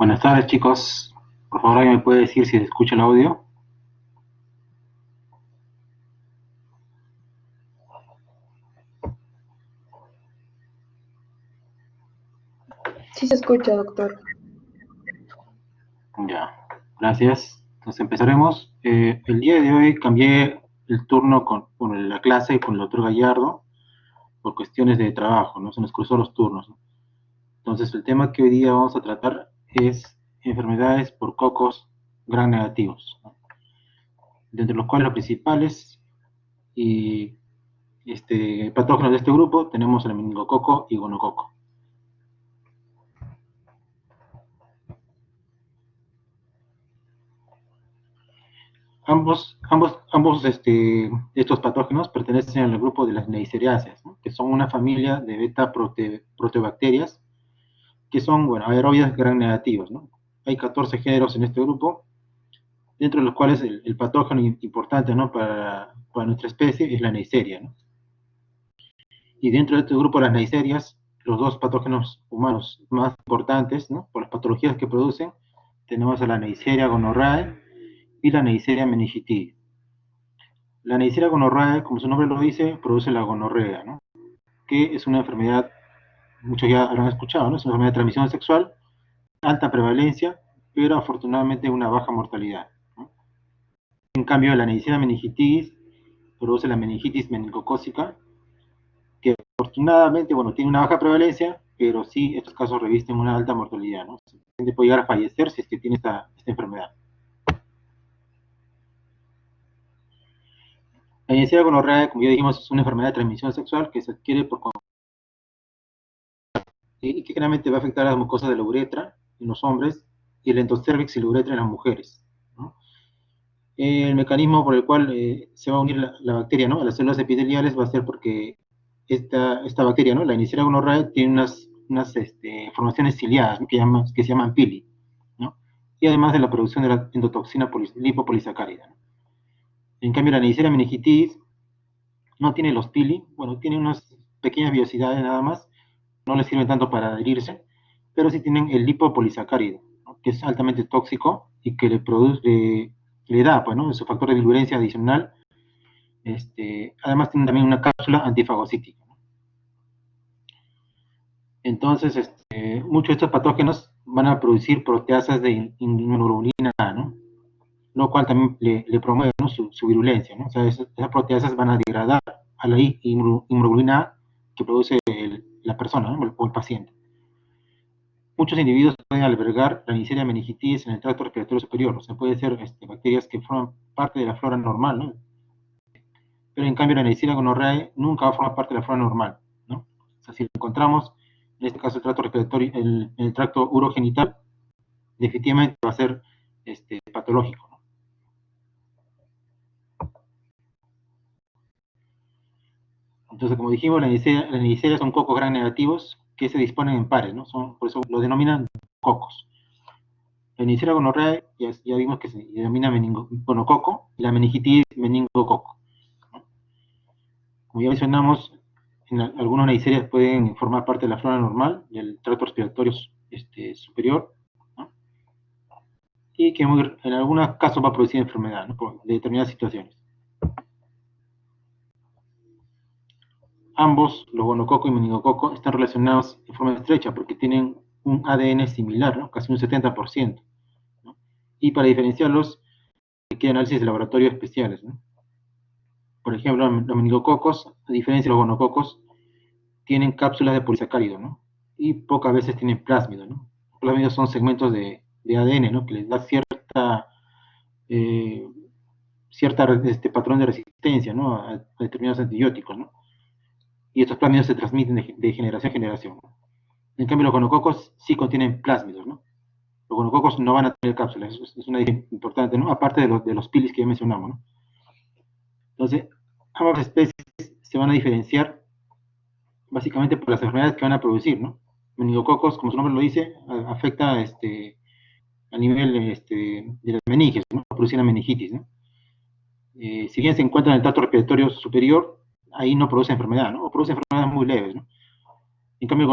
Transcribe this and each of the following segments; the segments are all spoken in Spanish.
Buenas tardes, chicos. Por favor, ¿alguien me puede decir si se escucha el audio? Sí se escucha, doctor. Ya, gracias. Entonces empezaremos. El día de hoy cambié el turno con la clase con el doctor Gallardo por cuestiones de trabajo, ¿no? Se nos cruzó los turnos, ¿no? Entonces el tema que hoy día vamos a tratar es enfermedades por cocos gram negativos, ¿no? De entre los cuales los principales y patógenos de este grupo tenemos el meningococo y gonococo. Ambos estos patógenos pertenecen al grupo de las neisseриáceas, ¿no? Que son una familia de beta-proteobacterias que son, bueno, aerobias gram negativas, ¿no? Hay 14 géneros en este grupo, dentro de los cuales el patógeno importante, ¿no? para nuestra especie es la neisseria, ¿no? Y dentro de este grupo de las neisserias, los dos patógenos humanos más importantes, ¿no? Por las patologías que producen, tenemos a la Neisseria gonorrhoeae y la Neisseria meningitidis. La Neisseria gonorrhoeae, como su nombre lo dice, produce la gonorrea, ¿no? Que es una enfermedad, muchos ya habrán escuchado, ¿no? Es una enfermedad de transmisión sexual, alta prevalencia, pero afortunadamente una baja mortalidad, ¿no? En cambio, la Neisseria meningitidis produce la meningitis meningocócica, que afortunadamente, bueno, tiene una baja prevalencia, pero sí estos casos revisten una alta mortalidad, ¿no? El paciente puede llegar a fallecer si es que tiene esta enfermedad. La Neisseria gonorrhoeae, como ya dijimos, es una enfermedad de transmisión sexual que se adquiere por y que generalmente va a afectar a las mucosas de la uretra en los hombres y el endocervix y la uretra en las mujeres, ¿no? El mecanismo por el cual se va a unir la bacteria, ¿no? a las células epiteliales va a ser porque esta bacteria, ¿no? la Neisseria gonorrhoeae, tiene unas formaciones ciliadas, ¿no? que se llaman pili, ¿no? Y además de la producción de la endotoxina lipopolisacárida, ¿no? En cambio, la Neisseria meningitidis no tiene los pili, bueno, tiene unas pequeñas vellosidades nada más, no les sirven tanto para adherirse, pero sí tienen el lipopolisacárido, ¿no? que es altamente tóxico y que le da, pues, ¿no? su factor de virulencia adicional. Además tienen también una cápsula antifagocítica, ¿no? Entonces, muchos de estos patógenos van a producir proteasas de inmunoglobulina A, ¿no? Lo cual también le promueve, ¿no? su virulencia, ¿no? O sea, esas proteasas van a degradar a la inmunoglobulina A que produce la persona, ¿no? o el paciente. Muchos individuos pueden albergar la Neisseria meningitidis en el tracto respiratorio superior, o sea, puede ser bacterias que forman parte de la flora normal, ¿no? Pero en cambio la Neisseria gonorrhoeae nunca va a formar parte de la flora normal, ¿no? O sea, si lo encontramos, en este caso el tracto respiratorio, el tracto urogenital, definitivamente va a ser patológico, ¿no? Entonces, como dijimos, las Neisseria son cocos gram negativos que se disponen en pares, ¿no? Por eso lo denominan cocos. La Neisseria gonorrhoeae ya vimos que se denomina gonococo y la meningitis meningococo. Como ya mencionamos, algunas neiserias pueden formar parte de la flora normal del tracto respiratorio superior, ¿no? Y que en algunos casos va a producir enfermedad, ¿no? por determinadas situaciones. Ambos, los gonococo y meningococo, están relacionados en forma estrecha porque tienen un ADN similar, ¿no? casi un 70%. ¿no? Y para diferenciarlos, requiere análisis de laboratorio especiales, ¿no? Por ejemplo, los meningococos, a diferencia de los gonococos, tienen cápsulas de polisacárido, ¿no? Y pocas veces tienen plásmido, ¿no? Los plásmidos son segmentos de ADN, ¿no? Que les da eh, cierta patrón de resistencia, ¿no? A determinados antibióticos, ¿no? Y estos plásmidos se transmiten de generación en generación. En cambio, los gonococos sí contienen plásmidos, ¿no? Los gonococos no van a tener cápsulas, eso es una diferencia importante, ¿no? Aparte de los pilis que ya mencionamos, ¿no? Entonces, ambas especies se van a diferenciar básicamente por las enfermedades que van a producir, ¿no? Meningococos, como su nombre lo dice, afecta a nivel de las meninges, ¿no? Produce una meningitis, ¿no? Si bien se encuentra en el tracto respiratorio superior, ahí no produce enfermedad, ¿no? O produce enfermedades muy leves, ¿no? En cambio,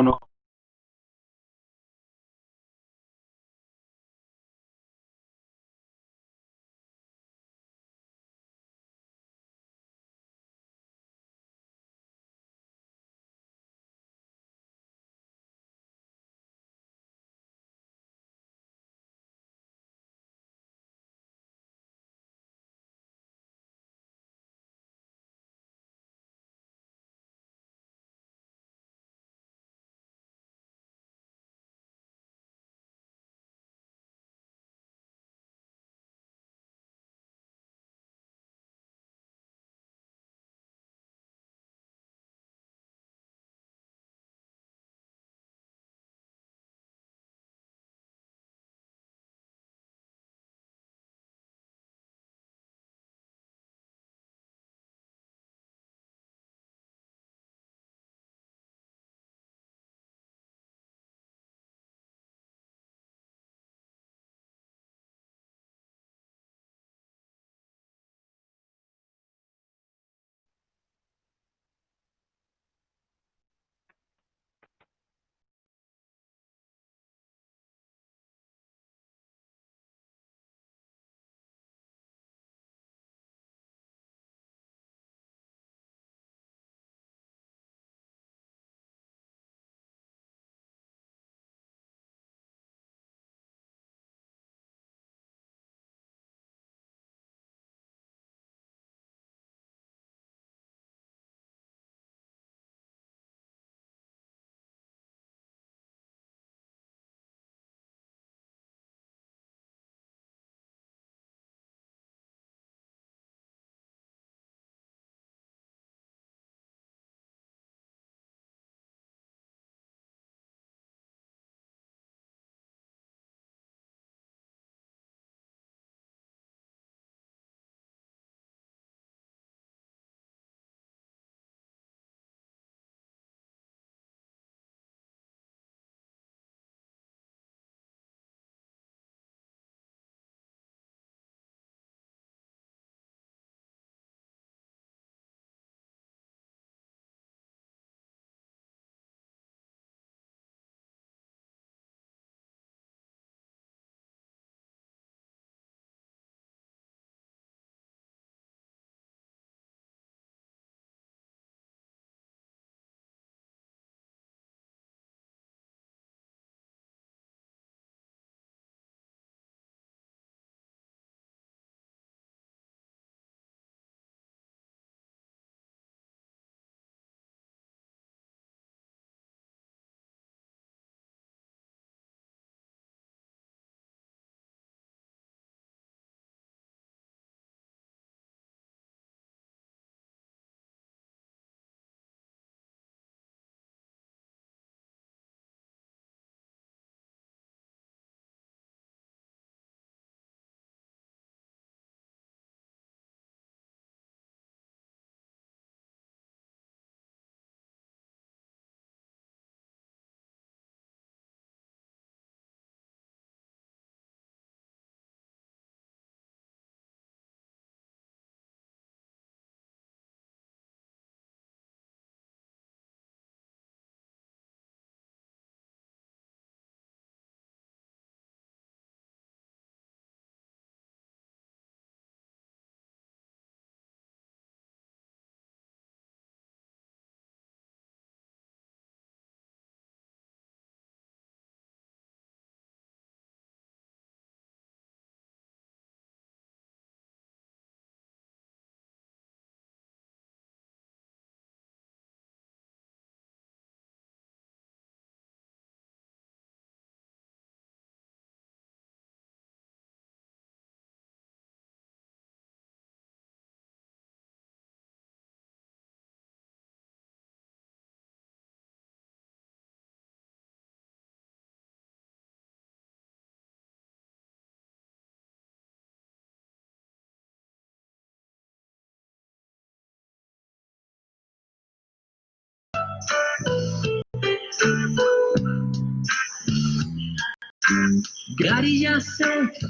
Gary, ya sé,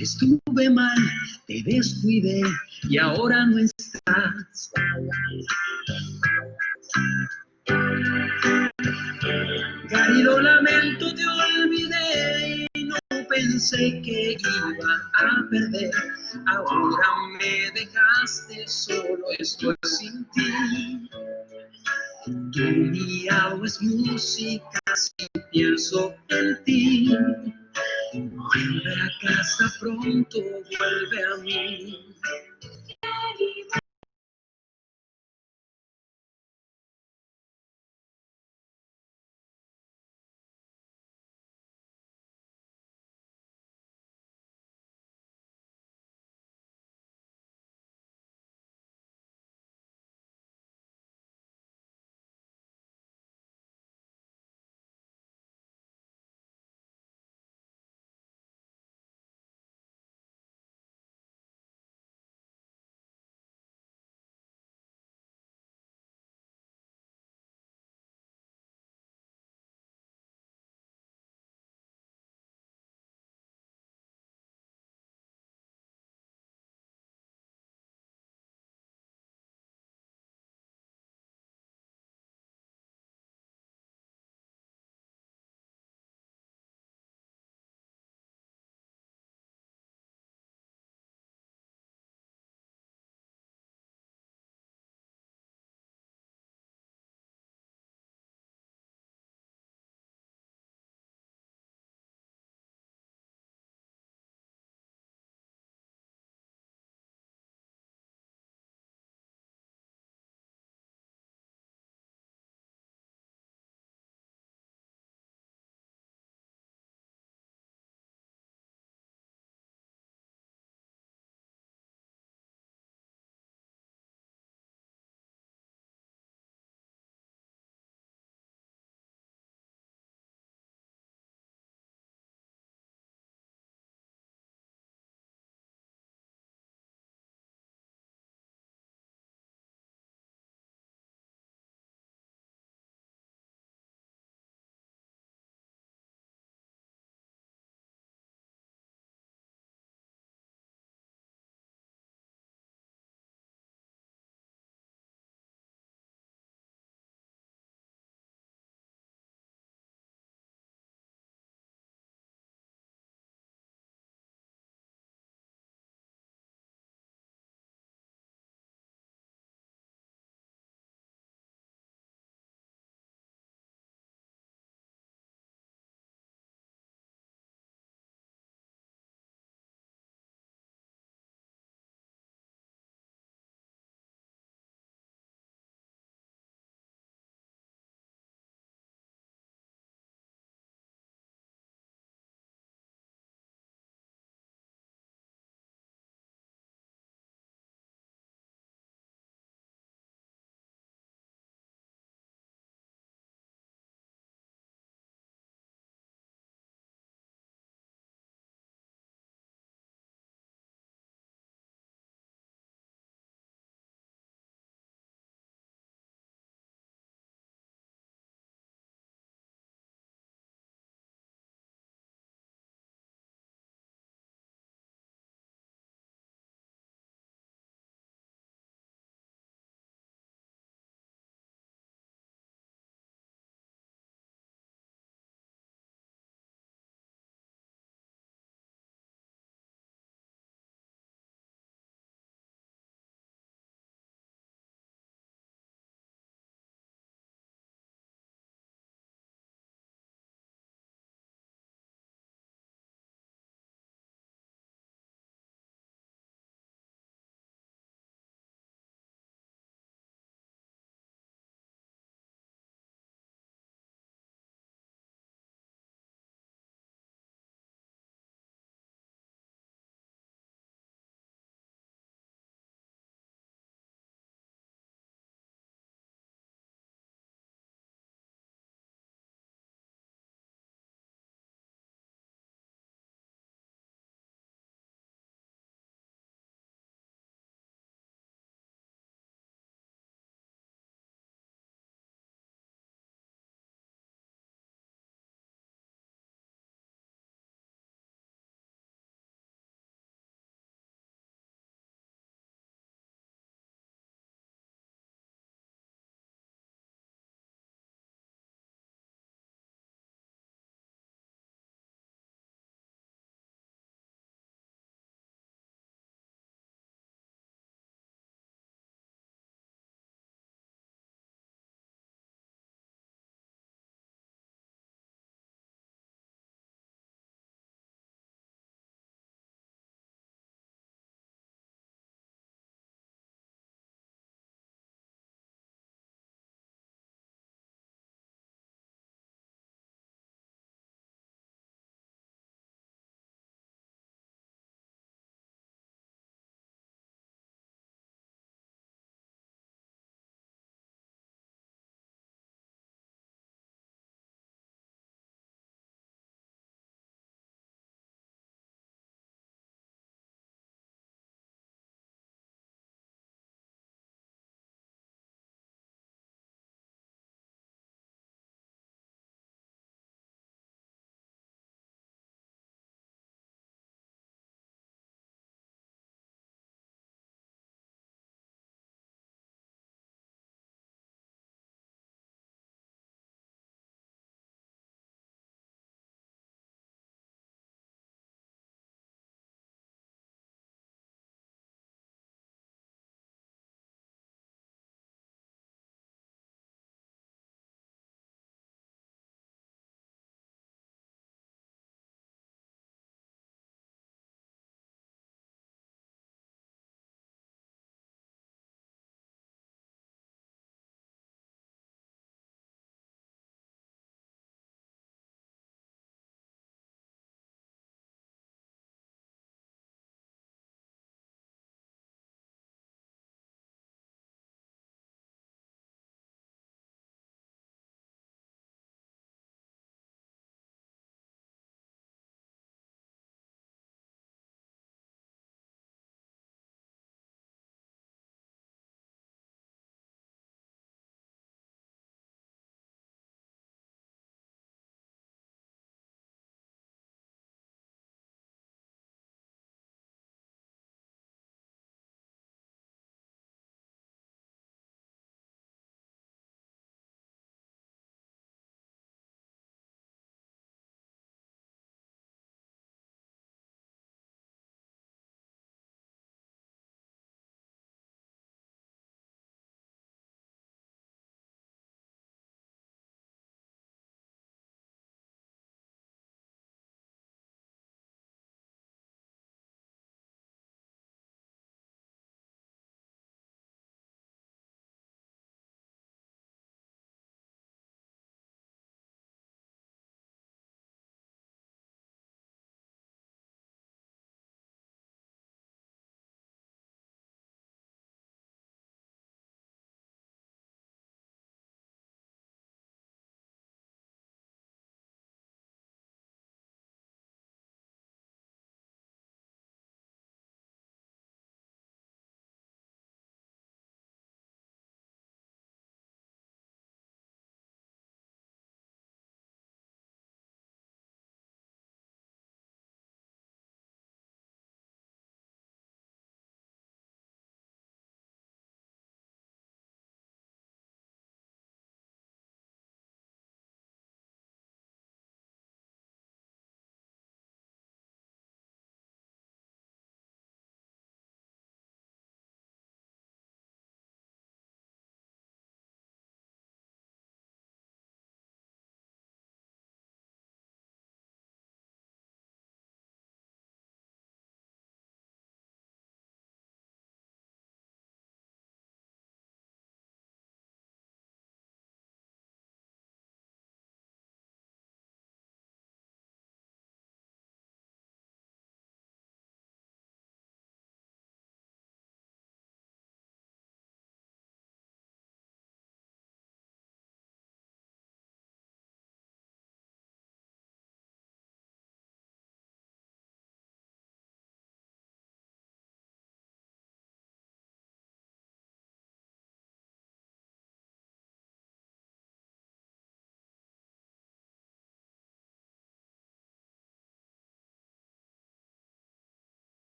estuve mal, te descuidé y ahora no estás. Gary, lo lamento, te olvidé y no pensé que iba a perder. Ahora me dejaste solo, estoy sin ti. Tu miau es música, si pienso en ti. Vuelve a casa pronto, vuelve a mí.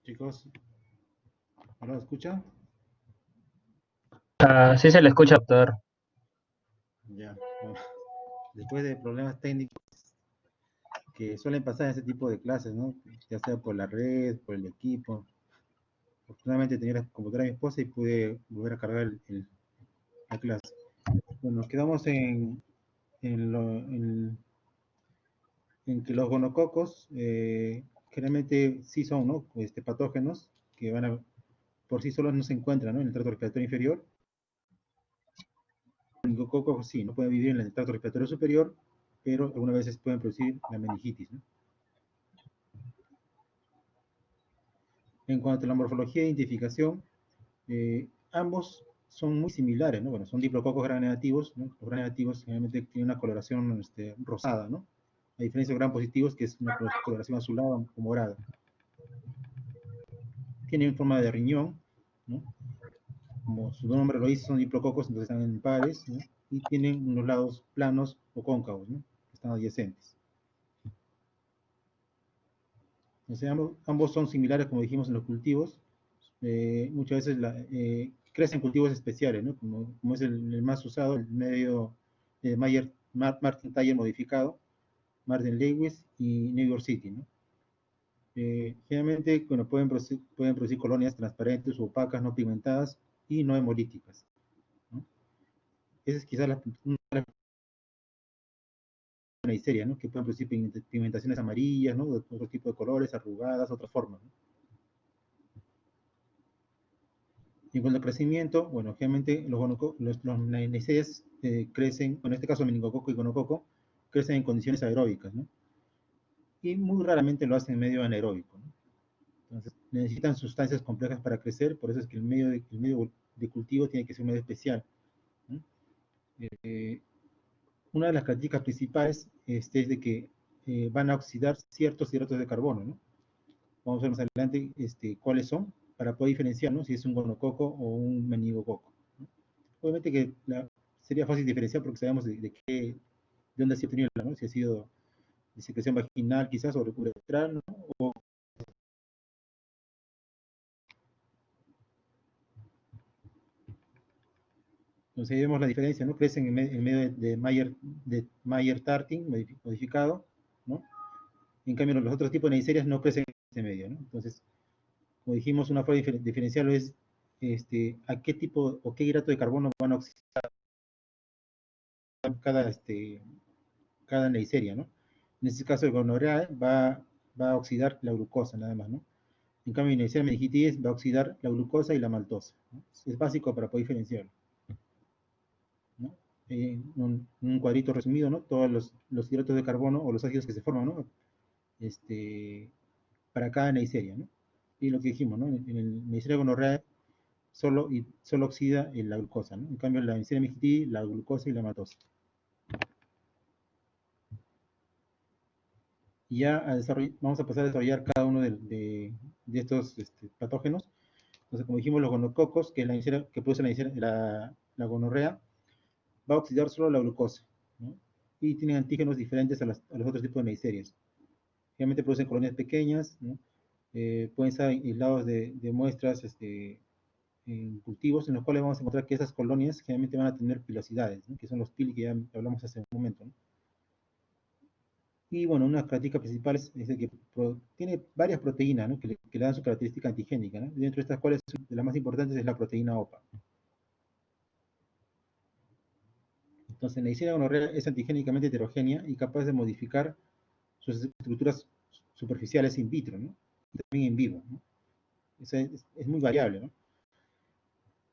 Chicos, ¿ahora escuchan? Sí se le escucha, doctor. Ya, bueno, después de problemas técnicos que suelen pasar en ese tipo de clases, ¿no? Ya sea por la red, por el equipo. Afortunadamente tenía la computadora de mi esposa y pude volver a cargar la clase. Bueno, nos quedamos en que los gonococos generalmente sí son, ¿no? Patógenos que por sí solos no se encuentran, ¿no? En el tracto respiratorio inferior. Los meningococos sí, no pueden vivir en el tracto respiratorio superior, pero algunas veces pueden producir la meningitis, ¿no? En cuanto a la morfología e identificación, ambos son muy similares, ¿no? Bueno, son diplococos gram negativos, ¿no? Los gram negativos generalmente tienen una coloración rosada, ¿no? A diferencia de gram positivos, que es una coloración azulada o morada. Tienen forma de riñón, ¿no? Como su nombre lo dice, son diplococos, entonces están en pares, ¿no? Y tienen unos lados planos o cóncavos, ¿no? Están adyacentes. Entonces, ambos son similares, como dijimos, en los cultivos. Muchas veces crecen cultivos especiales, ¿no? Como es el más usado, el medio de Martin Taller modificado, Martin Lewis y New York City, ¿no? Generalmente, bueno, pueden producir colonias transparentes o opacas, no pigmentadas y no hemolíticas, ¿no? Esa es quizás una de las neisseria, ¿no? Que pueden producir pigmentaciones amarillas, ¿no? De otro tipo de colores, arrugadas, otras formas, ¿no? Y en cuanto al crecimiento, bueno, generalmente los neisseриas crecen, en este caso meningococo y gonococo, crecen en condiciones aeróbicas, ¿no? Y muy raramente lo hacen en medio anaeróbico, ¿no? Entonces, necesitan sustancias complejas para crecer, por eso es que el medio de cultivo tiene que ser un medio especial, ¿no? Una de las características principales es de que van a oxidar ciertos hidratos de carbono, ¿no? Vamos a ver más adelante cuáles son, para poder diferenciar, ¿no? Si es un gonococo o un meningococo, ¿no? Obviamente que sería fácil diferenciar porque sabemos de dónde ha sido obtenido, ¿no? Si ha sido de secreción vaginal quizás o recurrentral, ¿no? O, entonces vemos la diferencia, ¿no? Crecen en medio de Mayer-Tartin modificado, ¿no? En cambio, los otros tipos de neiserias no crecen en ese medio, ¿no? Entonces, como dijimos, una forma de diferenciarlo es a qué tipo o qué hidrato de carbono van a oxidar cada, cada neisseria, ¿no? En este caso, el gonorrea va a oxidar la glucosa nada más, ¿no? En cambio, el Neisseria meningitis va a oxidar la glucosa y la maltosa, ¿no? Es básico para poder diferenciarlo, ¿no? Un cuadrito resumido, ¿no? Todos los hidratos de carbono o los ácidos que se forman, ¿no? Para cada Neisseria, ¿no? Y lo que dijimos, ¿no? En el Neisseria gonorrea solo oxida la glucosa, ¿no? En cambio, la Neisseria meningitis, la glucosa y la maltosa. Y ya vamos a pasar a desarrollar cada uno de estos patógenos. Entonces, como dijimos, los gonococos, que, que produce la gonorrea, va a oxidar solo la glucosa, ¿no? Y tienen antígenos diferentes a los otros tipos de neiserias. Generalmente producen colonias pequeñas, ¿no? Pueden estar aislados de muestras en cultivos, en los cuales vamos a encontrar que esas colonias generalmente van a tener pilosidades, ¿no? Que son los pili que ya hablamos hace un momento, ¿no? Y bueno, una característica principal es de que tiene varias proteínas, ¿no? Que le dan su característica antigénica, ¿no? Dentro de estas cuales, de las más importantes es la proteína OPA. Entonces, la Neisseria gonorrea es antigénicamente heterogénea y capaz de modificar sus estructuras superficiales in vitro, ¿no? Y también en vivo, ¿no? Es muy variable, ¿no?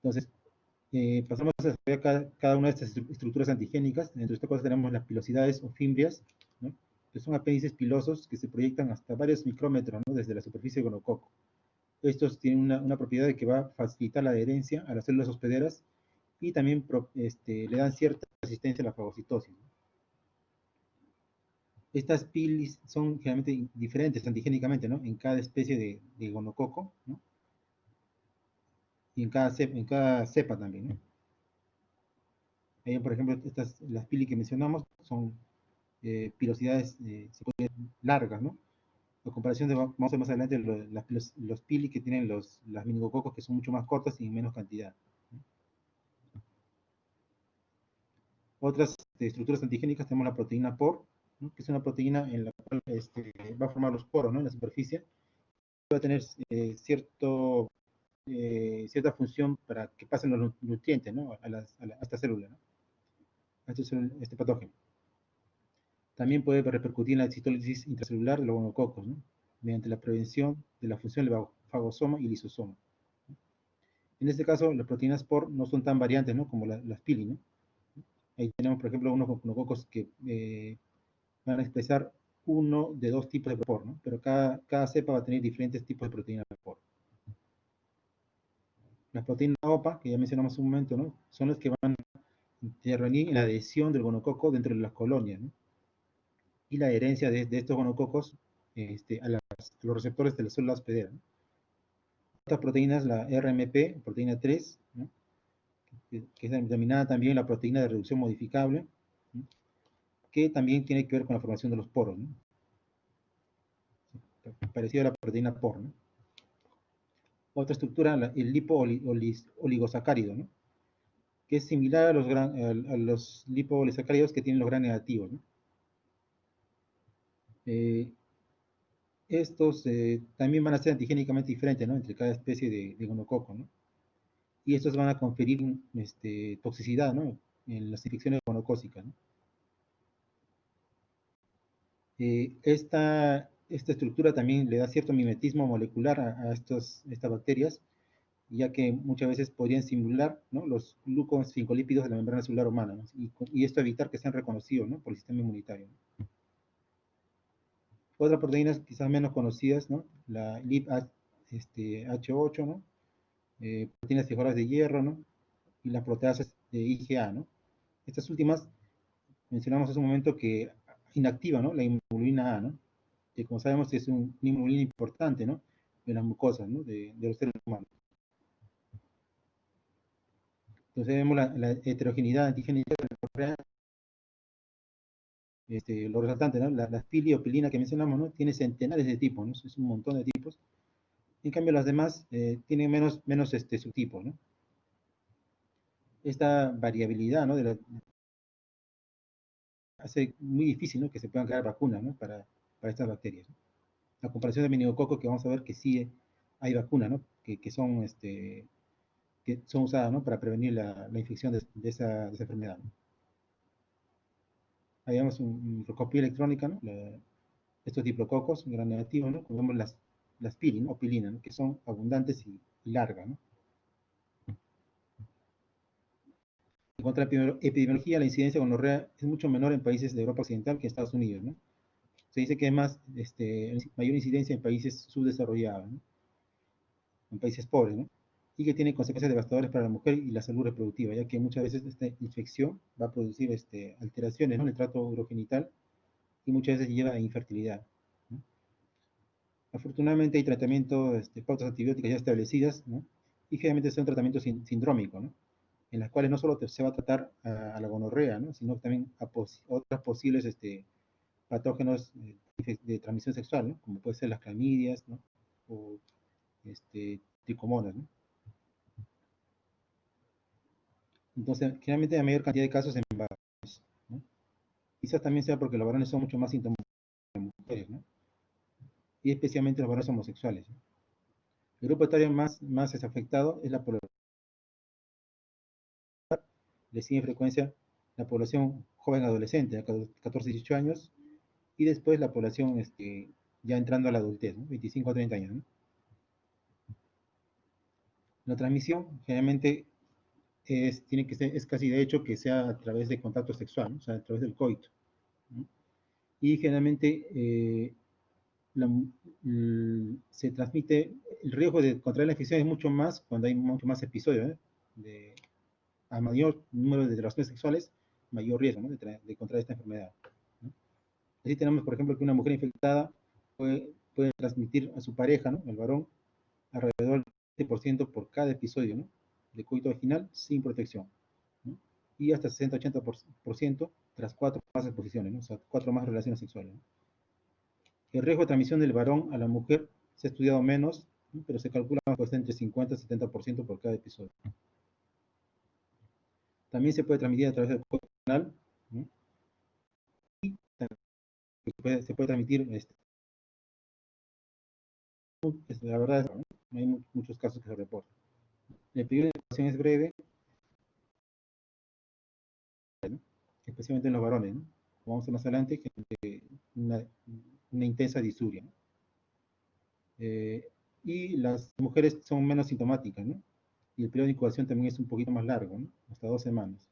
Entonces, pasamos a desarrollar cada una de estas estructuras antigénicas. Entre estas cosas tenemos las pilosidades o fimbrias, ¿no? Que son apéndices pilosos que se proyectan hasta varios micrómetros, ¿no? Desde la superficie de gonococo. Estos tienen una propiedad de que va a facilitar la adherencia a las células hospederas y también le dan cierta resistencia a la fagocitosis, ¿no? Estas pilis son generalmente diferentes antigénicamente, ¿no? En cada especie de gonococo, ¿no? Y en cada cepa también, ¿no? Por ejemplo, las pili que mencionamos son pilosidades largas, ¿no? A comparación de, vamos a ver más adelante, los pili que tienen las meningococos que son mucho más cortas y en menos cantidad. Otras estructuras antigénicas tenemos la proteína POR, ¿no? Que es una proteína en la cual va a formar los poros, ¿no? En la superficie. Va a tener cierta función para que pasen los nutrientes, ¿no? A esta célula, ¿no? A este patógeno. También puede repercutir en la citólisis intracelular de los gonococos, ¿no? Mediante la prevención de la función del fagosoma y lisosoma. En este caso, las proteínas POR no son tan variantes, ¿no? Como las pili, ¿no? Ahí tenemos, por ejemplo, unos gonococos que van a expresar uno de dos tipos de POR, ¿no? Pero cada cepa va a tener diferentes tipos de proteínas POR. Las proteínas OPA, que ya mencionamos un momento, ¿no? Son las que van a intervenir en la adhesión del gonococo dentro de las colonias, ¿no? Y la adherencia de estos gonococos a los receptores de las células hospedera, ¿no? Estas proteínas, la RMP, proteína 3, ¿no? que es denominada también la proteína de reducción modificable, ¿no? Que también tiene que ver con la formación de los poros, ¿no? Parecida a la proteína POR, ¿no? Otra estructura, el lipo-oligosacárido, ¿no? Que es similar a los lipopolisacáridos que tienen los gran negativos, ¿no? Estos también van a ser antigénicamente diferentes, ¿no? Entre cada especie de gonococo, ¿no? Y estos van a conferir toxicidad, ¿no? En las infecciones gonocócicas, ¿no? Esta estructura también le da cierto mimetismo molecular a estas bacterias, ya que muchas veces podrían simular, ¿no? Los glucosfingolípidos de la membrana celular humana, ¿no? Y esto evitar que sean reconocidos, ¿no? Por el sistema inmunitario, ¿no? Otras proteínas quizás menos conocidas, ¿no? La H8, ¿no? Proteínas fijadoras de hierro, ¿no? Y las proteasas de IgA, ¿no? Estas últimas mencionamos hace un momento que inactiva, ¿no? La inmunina A, ¿no? Que como sabemos es una inmunina importante, ¿no? En las mucosas, ¿no? De los seres humanos. Entonces vemos la heterogeneidad antigénica de la correa, lo resaltante, ¿no? Las piliopilina que mencionamos, ¿no? Tiene centenares de tipos, ¿no? Es un montón de tipos. En cambio, las demás tienen menos subtipos, ¿no? Esta variabilidad, ¿no? Hace muy difícil, ¿no? Que se puedan crear vacunas, ¿no? Para estas bacterias, ¿no? A comparación de meningococo, que vamos a ver que sí hay vacunas, ¿no? Que son usadas, ¿no? Para prevenir la infección de esa enfermedad, ¿no? Ahí vemos una microscopía electrónica, ¿no? Estos diplococos gran negativos, ¿no? Como vemos las pili, ¿no? O pilina, ¿no? Que son abundantes y largas, ¿no? En cuanto a la epidemiología, la incidencia de gonorrea es mucho menor en países de Europa Occidental que en Estados Unidos, ¿no? Se dice que es más, mayor incidencia en países subdesarrollados, ¿no? En países pobres, ¿no? Y que tiene consecuencias devastadoras para la mujer y la salud reproductiva, ya que muchas veces esta infección va a producir alteraciones, ¿no? En el trato urogenital y muchas veces lleva a infertilidad, ¿no? Afortunadamente hay tratamientos, pautas antibióticas ya establecidas, ¿no? Y generalmente son tratamientos sindrómicos, ¿no? En las cuales no solo se va a tratar a la gonorrea, ¿no? Sino también a otras posibles patógenos de transmisión sexual, ¿no? Como puede ser las clamidias, ¿no? O tricomonas, ¿no? Entonces, generalmente hay mayor cantidad de casos en varones, ¿no? Quizás también sea porque los varones son mucho más sintomáticos que las mujeres, ¿no? Y especialmente los varones homosexuales, ¿no? El grupo etario más afectado es la población. Le sigue en frecuencia la población joven adolescente, de 14 a 18 años, y después la población ya entrando a la adultez, ¿no? 25 a 30 años, ¿no? La transmisión generalmente es casi de hecho que sea a través de contacto sexual, ¿no? O sea, a través del coito, ¿no? Y generalmente se transmite, el riesgo de contraer la infección es mucho más cuando hay mucho más episodios, ¿eh? A mayor número de relaciones sexuales, mayor riesgo, ¿no? de contraer esta enfermedad, ¿no? Así tenemos, por ejemplo, que una mujer infectada puede transmitir a su pareja, ¿no? El varón, alrededor del 20% por cada episodio, ¿no? De coito vaginal sin protección, ¿no? Y hasta 60-80% tras 4 más exposiciones, ¿no? O sea, 4 más relaciones sexuales, ¿no? El riesgo de transmisión del varón a la mujer se ha estudiado menos, ¿no? Pero se calcula que está entre 50 y 70% por cada episodio. También se puede transmitir a través del cuerpo anal, ¿no? Y se puede transmitir, la verdad es que no hay muchos casos que se reportan. El periodo de incubación es breve, ¿no? Especialmente en los varones, ¿no? Como vamos a ver más adelante, que una intensa disuria, ¿no? Y las mujeres son menos sintomáticas, ¿no? Y el periodo de incubación también es un poquito más largo, ¿no? Hasta 2 semanas.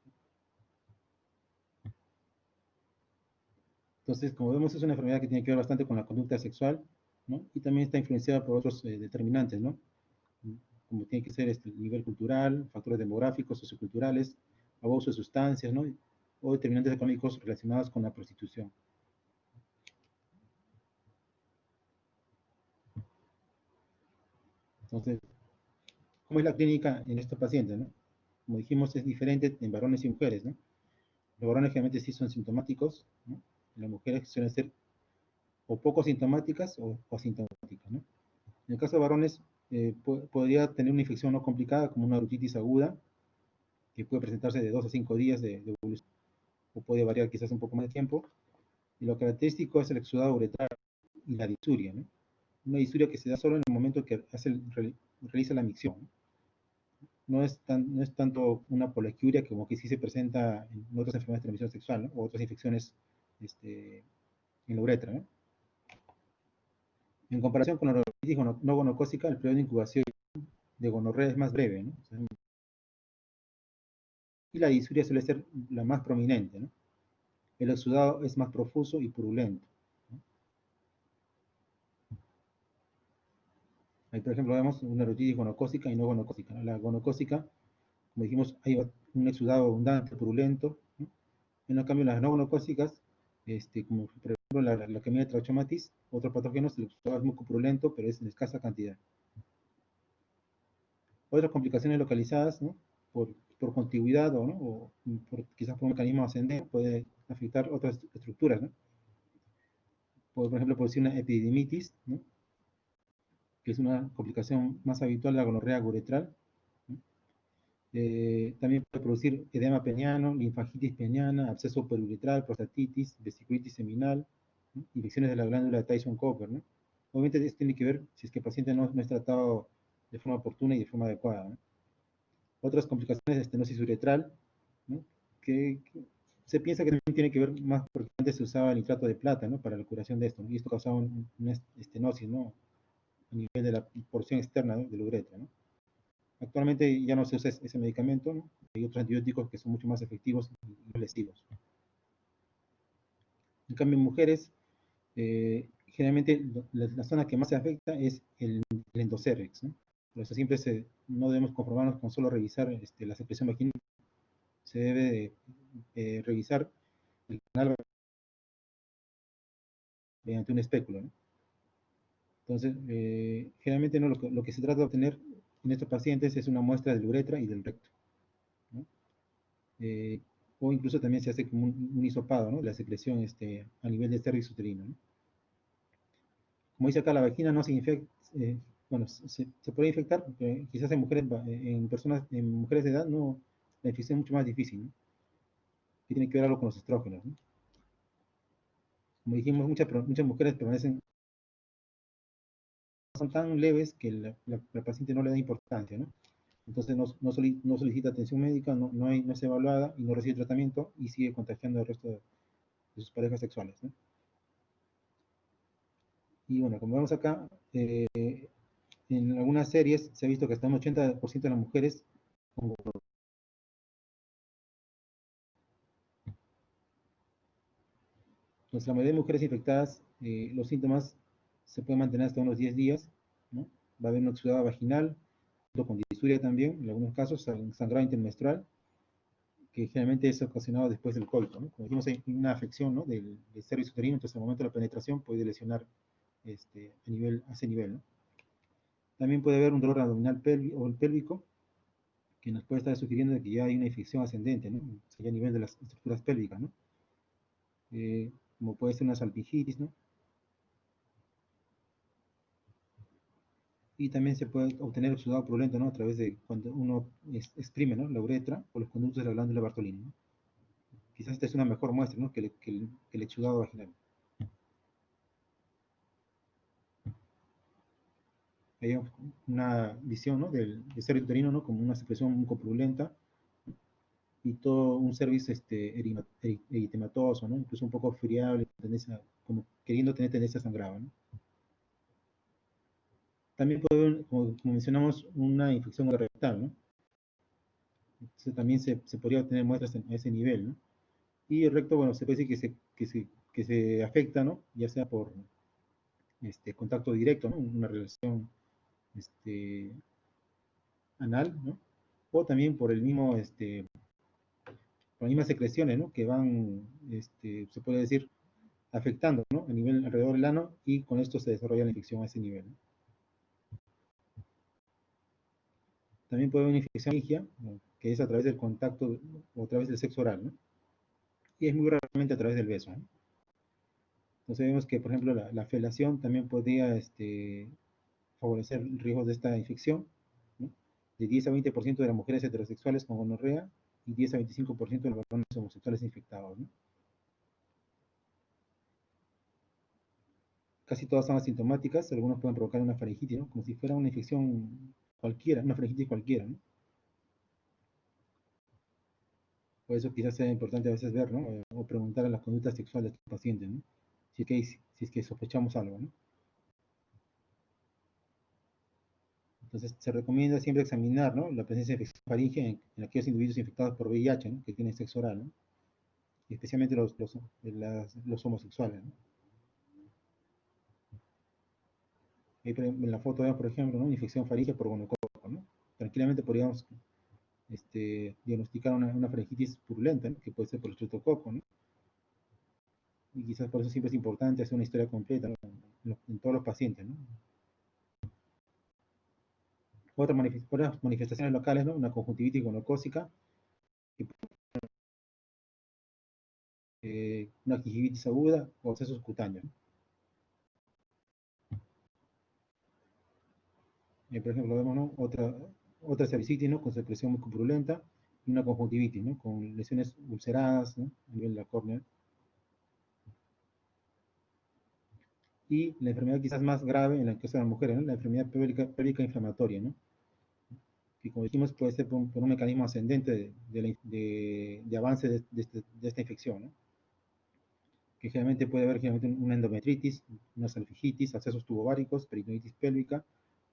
Entonces, como vemos, es una enfermedad que tiene que ver bastante con la conducta sexual, ¿no? Y también está influenciada por otros determinantes, ¿no? Como tiene que ser el nivel cultural, factores demográficos, socioculturales, abuso de sustancias, ¿no? O determinantes económicos relacionados con la prostitución. Entonces, ¿cómo es la clínica en estos pacientes, no? Como dijimos, es diferente en varones y mujeres, ¿no? Los varones generalmente sí son sintomáticos, ¿no? Las mujeres suelen ser o poco sintomáticas o asintomáticas, ¿no? En el caso de varones, podría tener una infección no complicada, como una urtitis aguda, que puede presentarse de 2 a 5 días de evolución, o puede variar quizás un poco más de tiempo. Y lo característico es el exudado uretral y la disuria, ¿no? Una disuria que se da solo en el momento que realiza la micción, ¿no? No es tanto una poliaquiuria como que sí se presenta en otras enfermedades de transmisión sexual, ¿no? O otras infecciones en la uretra, ¿no? En comparación con la uretitis no gonocócica, el periodo de incubación de gonorrea es más breve, ¿no? O sea, y la disuria suele ser la más prominente, ¿no? El exudado es más profuso y purulento, ¿no? Ahí, por ejemplo, vemos una uretitis gonocócica y no gonocócica, ¿no? La gonocócica, como dijimos, hay un exudado abundante, purulento, ¿no? En cambio, las no gonocócicas, como por ejemplo la Chlamydia trachomatis, otros patógenos, el exudado es muy purulento, pero es en escasa cantidad. Otras complicaciones localizadas, ¿no? por contigüidad o, ¿no? o quizás por un mecanismo ascendente, puede afectar otras estructuras, ¿no? Por ejemplo, puede ser una epididimitis, ¿no? Que es una complicación más habitual de la gonorrea uretral, ¿no? También puede producir edema peniano, linfagitis peniana, absceso periuretral, prostatitis, vesiculitis seminal, ¿no? Infecciones de la glándula de Tyson-Cooper, ¿no? Obviamente esto tiene que ver si es que el paciente no es tratado de forma oportuna y de forma adecuada, ¿no? Otras complicaciones de estenosis uretral, ¿no? que se piensa que también tiene que ver más porque antes se usaba el nitrato de plata, ¿no? Para la curación de esto, ¿no? Y esto causaba una estenosis, ¿no? A nivel de la porción externa, ¿no? de la uretra, ¿no? Actualmente ya no se usa ese medicamento, ¿no? Hay otros antibióticos que son mucho más efectivos y lesivos. En cambio, en mujeres, generalmente la zona que más se afecta es el endocérvix, ¿no? Por eso siempre no debemos conformarnos con solo revisar la secreción vaginal. Se debe revisar el canal mediante un espéculo, ¿no? Entonces, generalmente, ¿no? lo que se trata de obtener en estos pacientes es una muestra de la uretra y del recto, ¿no? O incluso también se hace como un hisopado, ¿no? La secreción a nivel del cervix uterino, ¿no? Como dice acá, la vagina no se infecta, bueno, se puede infectar, quizás en mujeres, en mujeres de edad, no, la infección es mucho más difícil, ¿no? Que tiene que ver algo con los estrógenos, ¿no? Como dijimos, muchas mujeres permanecen, son tan leves que la paciente no le da importancia, ¿no? Entonces no solicita atención médica, no es evaluada y no recibe tratamiento y sigue contagiando al resto de sus parejas sexuales, ¿no? Y bueno, como vemos acá, en algunas series se ha visto que hasta un 80% de las mujeres con Entonces, la mayoría de mujeres infectadas, los síntomas se pueden mantener hasta unos 10 días, ¿no? Va a haber una exudada vaginal, con disuria también, en algunos casos, sangrado intermenstrual, que generalmente es ocasionado después del coito, ¿no? Como dijimos, hay una afección, ¿no? del cervix uterino, entonces al momento de la penetración puede lesionar a ese nivel, ¿no? También puede haber un dolor abdominal o pélvico, que nos puede estar sugiriendo que ya hay una infección ascendente, ¿no? O sea, ya a nivel de las estructuras pélvicas, ¿no? Como puede ser una salpingitis, ¿no? Y también se puede obtener exudado purulento, ¿no? A través de cuando uno exprime, ¿no? La uretra o los conductos de la glándula Bartolini, ¿no? Quizás esta es una mejor muestra, ¿no? Que el exudado vaginal. Hay una visión, ¿no? Del ser uterino, ¿no? Como una secreción mucopurulenta y todo un cervix eritematoso, ¿no? Incluso un poco friable, como queriendo tener tendencia sangrada, ¿no? También puede haber, como mencionamos, una infección rectal, ¿no? Entonces también se podría obtener muestras a ese nivel, ¿no? Y el recto, bueno, se puede decir que se afecta, ¿no? Ya sea por contacto directo, ¿no? Una relación este, anal, ¿no? O también por el mismo, por las mismas secreciones, ¿no? Que van, se puede decir, afectando, ¿no? A nivel alrededor del ano y con esto se desarrolla la infección a ese nivel, ¿no? También puede haber una infección faríngea, ¿no? Que es a través del contacto o a través del sexo oral, ¿no? Y es muy raramente a través del beso, ¿no? Entonces vemos que, por ejemplo, la felación también podría favorecer el riesgo de esta infección, ¿no? De 10 a 20% de las mujeres heterosexuales con gonorrea y 10 a 25% de los varones homosexuales infectados, ¿no? Casi todas son asintomáticas, algunos pueden provocar una faringitis, ¿no? Como si fuera una infección cualquiera, una faringitis cualquiera, ¿no? Por eso quizás sea importante a veces ver, ¿no? O preguntar a las conductas sexuales de los pacientes, ¿no? Si es que sospechamos algo, ¿no? Entonces se recomienda siempre examinar, ¿no? La presencia de infección faríngea en aquellos individuos infectados por VIH, ¿no? Que tienen sexo oral, ¿no? Y especialmente los homosexuales, ¿no? Ahí en la foto vemos, por ejemplo, ¿no? Una infección faríngea por gonococo, ¿no? Tranquilamente podríamos diagnosticar una faringitis purulenta, ¿no? Que puede ser por el estreptococo, ¿no? Y quizás por eso siempre es importante hacer una historia completa, ¿no? En todos los pacientes, ¿no? Otras manifestaciones locales, ¿no? Una conjuntivitis gonocócica, una gingivitis aguda o abscesos cutáneos, ¿no? Por ejemplo, vemos, ¿no? Otra cervicitis, ¿no? Con secreción mucopurulenta y una conjuntivitis, ¿no? Con lesiones ulceradas, ¿no? A nivel de la córnea. Y la enfermedad quizás más grave en el caso de las mujeres, ¿no? La enfermedad pélvica inflamatoria, ¿no? Que como dijimos puede ser por un mecanismo ascendente de avance de esta infección, ¿no? Que generalmente puede haber generalmente una endometritis, una salpigitis, accesos tubováricos, peritonitis pélvica,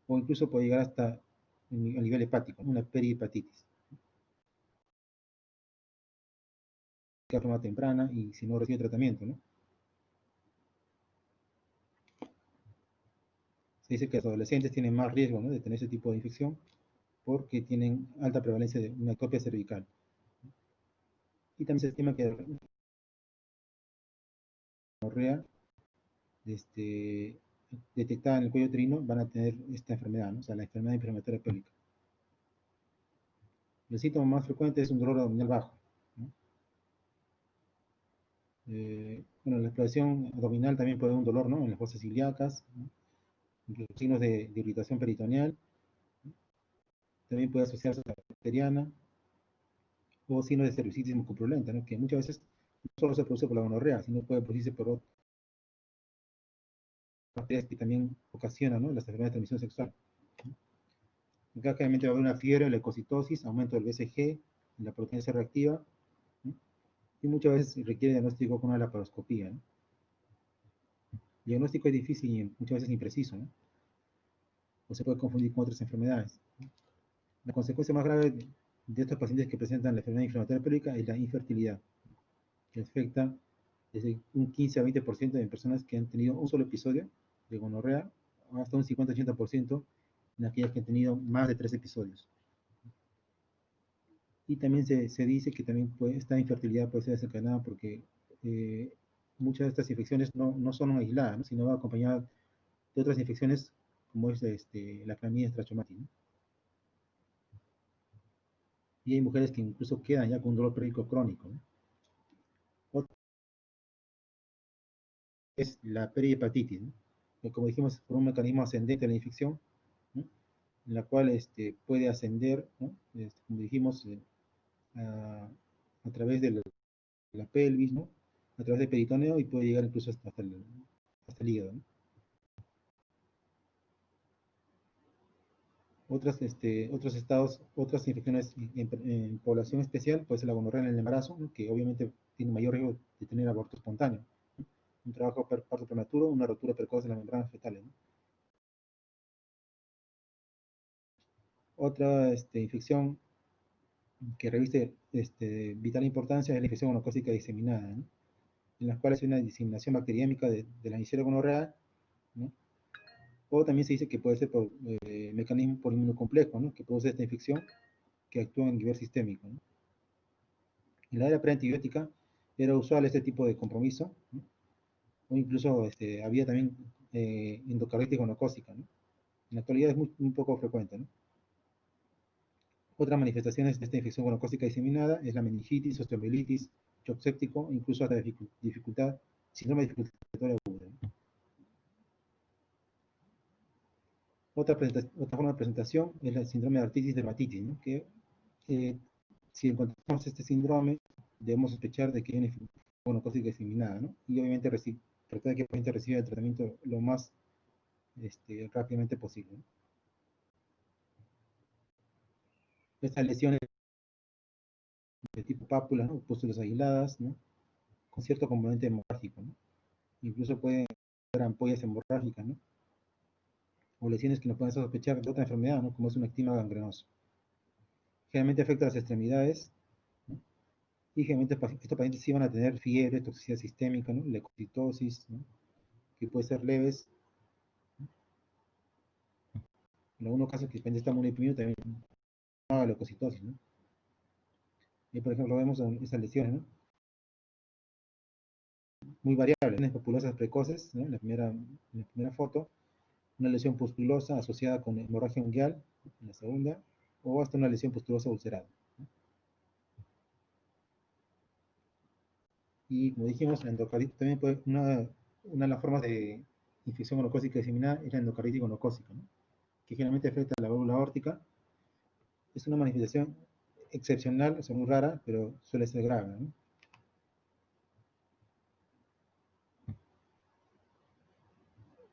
o incluso puede llegar hasta a nivel hepático, ¿no? Una perihepatitis, que a forma temprana y si no recibe tratamiento, ¿no? Se dice que los adolescentes tienen más riesgo, ¿no? De tener ese tipo de infección porque tienen alta prevalencia de una ectopia cervical. Y también se estima que la gonorrea detectada en el cuello uterino van a tener esta enfermedad, ¿no? O sea, la enfermedad inflamatoria pélvica. El síntoma más frecuente es un dolor abdominal bajo, ¿no? Bueno, la exploración abdominal también puede dar un dolor, ¿no? En las fosas ilíacas, ¿no? Incluso signos de irritación peritoneal, ¿no? También puede asociarse a la bacteriana o signos de cervicitis mucopurulenta, ¿no? Que muchas veces no solo se produce por la gonorrea, sino puede producirse por otras bacterias que también ocasionan, ¿no? Las enfermedades de transmisión sexual. Acá claramente va a haber una fiebre, leucocitosis, aumento del BCG, la proteína C reactiva, ¿no? Y muchas veces requiere diagnóstico con una laparoscopía, ¿no? El diagnóstico es difícil y muchas veces impreciso, ¿no? O se puede confundir con otras enfermedades. La consecuencia más grave de estos pacientes que presentan la enfermedad inflamatoria pélvica es la infertilidad, que afecta desde un 15 a 20% de personas que han tenido un solo episodio de gonorrea, hasta un 50-80% en aquellas que han tenido más de 3 episodios. Y también se dice que también esta infertilidad puede ser desencadenada porque eh, muchas de estas infecciones no son aisladas, ¿no? Sino va acompañadas de otras infecciones como es la clamidia trachomatis, ¿no? Y hay mujeres que incluso quedan ya con un dolor pélvico crónico, ¿no? Otra es la perihepatitis, ¿no? Que como dijimos, por un mecanismo ascendente de la infección, ¿no? en la cual puede ascender, ¿no? Como dijimos, a través de la pelvis, ¿no? A través del peritoneo y puede llegar incluso hasta el hígado, ¿no? Otros estados, otras infecciones en población especial, puede ser la gonorrea en el embarazo, ¿no? Que obviamente tiene mayor riesgo de tener aborto espontáneo, ¿no? Un trabajo parto prematuro, una rotura precoz de las membranas fetales, ¿no? Otra infección que reviste vital importancia es la infección gonocócica diseminada, ¿no? En las cuales hay una diseminación bacteriémica de la Neisseria gonorrea, ¿no? O también se dice que puede ser por mecanismo por inmunocomplejo, ¿no? Que produce esta infección que actúa en nivel sistémico, ¿no? En la era preantibiótica era usual este tipo de compromiso, ¿no? O incluso había también endocarditis gonocócica, ¿no? En la actualidad es muy poco frecuente, ¿no? Otras manifestaciones de esta infección gonocócica diseminada es la meningitis, osteomielitis, shock séptico, incluso hasta dificultad, síndrome dificultatorio agudo, ¿no? Otra forma de presentación es el síndrome de artritis dermatitis, ¿no? Que si encontramos este síndrome, debemos sospechar de que hay una infección gonocócica diseminada, ¿no? Y obviamente tratar de que el paciente reciba el tratamiento lo más rápidamente posible, ¿no? Estas lesiones de tipo pápula, ¿no? Pústulas aisladas, ¿no? Con cierto componente hemorrágico, ¿no? Incluso pueden ser ampollas hemorrágicas, ¿no? O lesiones que nos pueden sospechar de otra enfermedad, ¿no? Como es un ectima gangrenoso. Generalmente afecta a las extremidades, ¿no? Y generalmente estos pacientes sí van a tener fiebre, toxicidad sistémica, ¿no? Leucocitosis, ¿no? Que puede ser leves. En algunos casos que el paciente está muy deprimido también haga leucocitosis, ¿no? Y por ejemplo vemos estas lesiones, ¿no? Muy variables, lesiones populosas precoces, ¿no? En la primera foto, una lesión pustulosa asociada con hemorragia unguial, en la segunda, o hasta una lesión pustulosa ulcerada, ¿no? Y como dijimos, la endocarditis también puede, una de las formas de infección gonocócica diseminada es la endocarditis gonocócica, ¿no? Que generalmente afecta a la válvula aórtica. Es una manifestación excepcional, o sea, muy rara, pero suele ser grave, ¿no?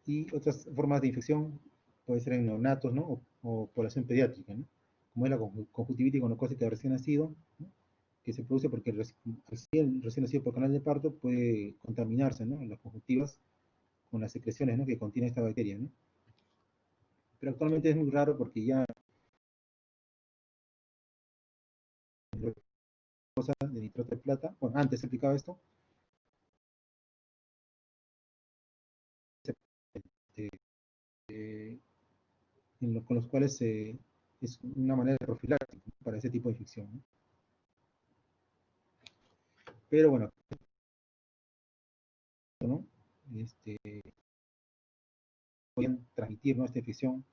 Y otras formas de infección puede ser en neonatos, ¿no? O población pediátrica, ¿no? Como es la conjuntivitis gonocócica de recién nacido, ¿no? Que se produce porque el recién nacido por canal de parto puede contaminarse, ¿no? En las conjuntivas con las secreciones, ¿no? Que contiene esta bacteria, ¿no? Pero actualmente es muy raro porque ya de nitrato de plata, bueno, antes se aplicaba esto, eh, con los cuales es una manera de profiláctica para ese tipo de infección, ¿no? Pero bueno, ¿no? Pueden transmitir, ¿no? Esta infección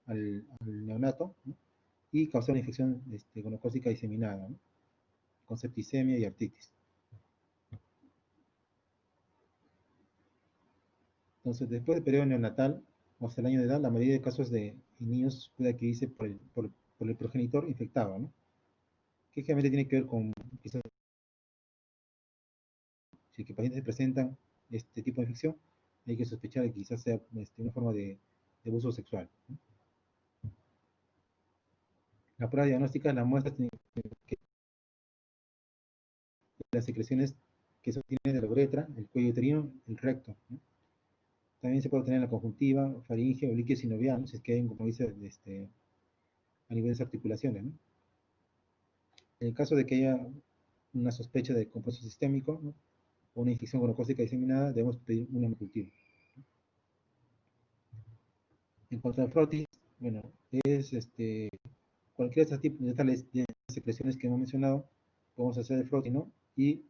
al neonato, ¿no? Y causar una infección gonocócica diseminada, ¿no? Con septicemia y artritis. Entonces, después del periodo neonatal, o hasta el año de edad, la mayoría de casos de niños puede adquirirse por el progenitor infectado, ¿no? Que generalmente tiene que ver con, quizás, si que pacientes presentan este tipo de infección, hay que sospechar que quizás sea una forma de abuso sexual, ¿no? La prueba diagnóstica, la muestra que las secreciones que sostienen de la uretra, el cuello uterino, el recto, ¿no? También se puede obtener en la conjuntiva, faringe o líquido sinovial, ¿no? Si es que hay un compromiso a nivel de articulaciones, ¿no? En el caso de que haya una sospecha de compromiso sistémico, ¿no? O una infección gonocócica diseminada, debemos pedir un hemocultivo. En cuanto al frotis, bueno, es cualquiera de estas secreciones que hemos mencionado, podemos hacer el frotis, ¿no? Y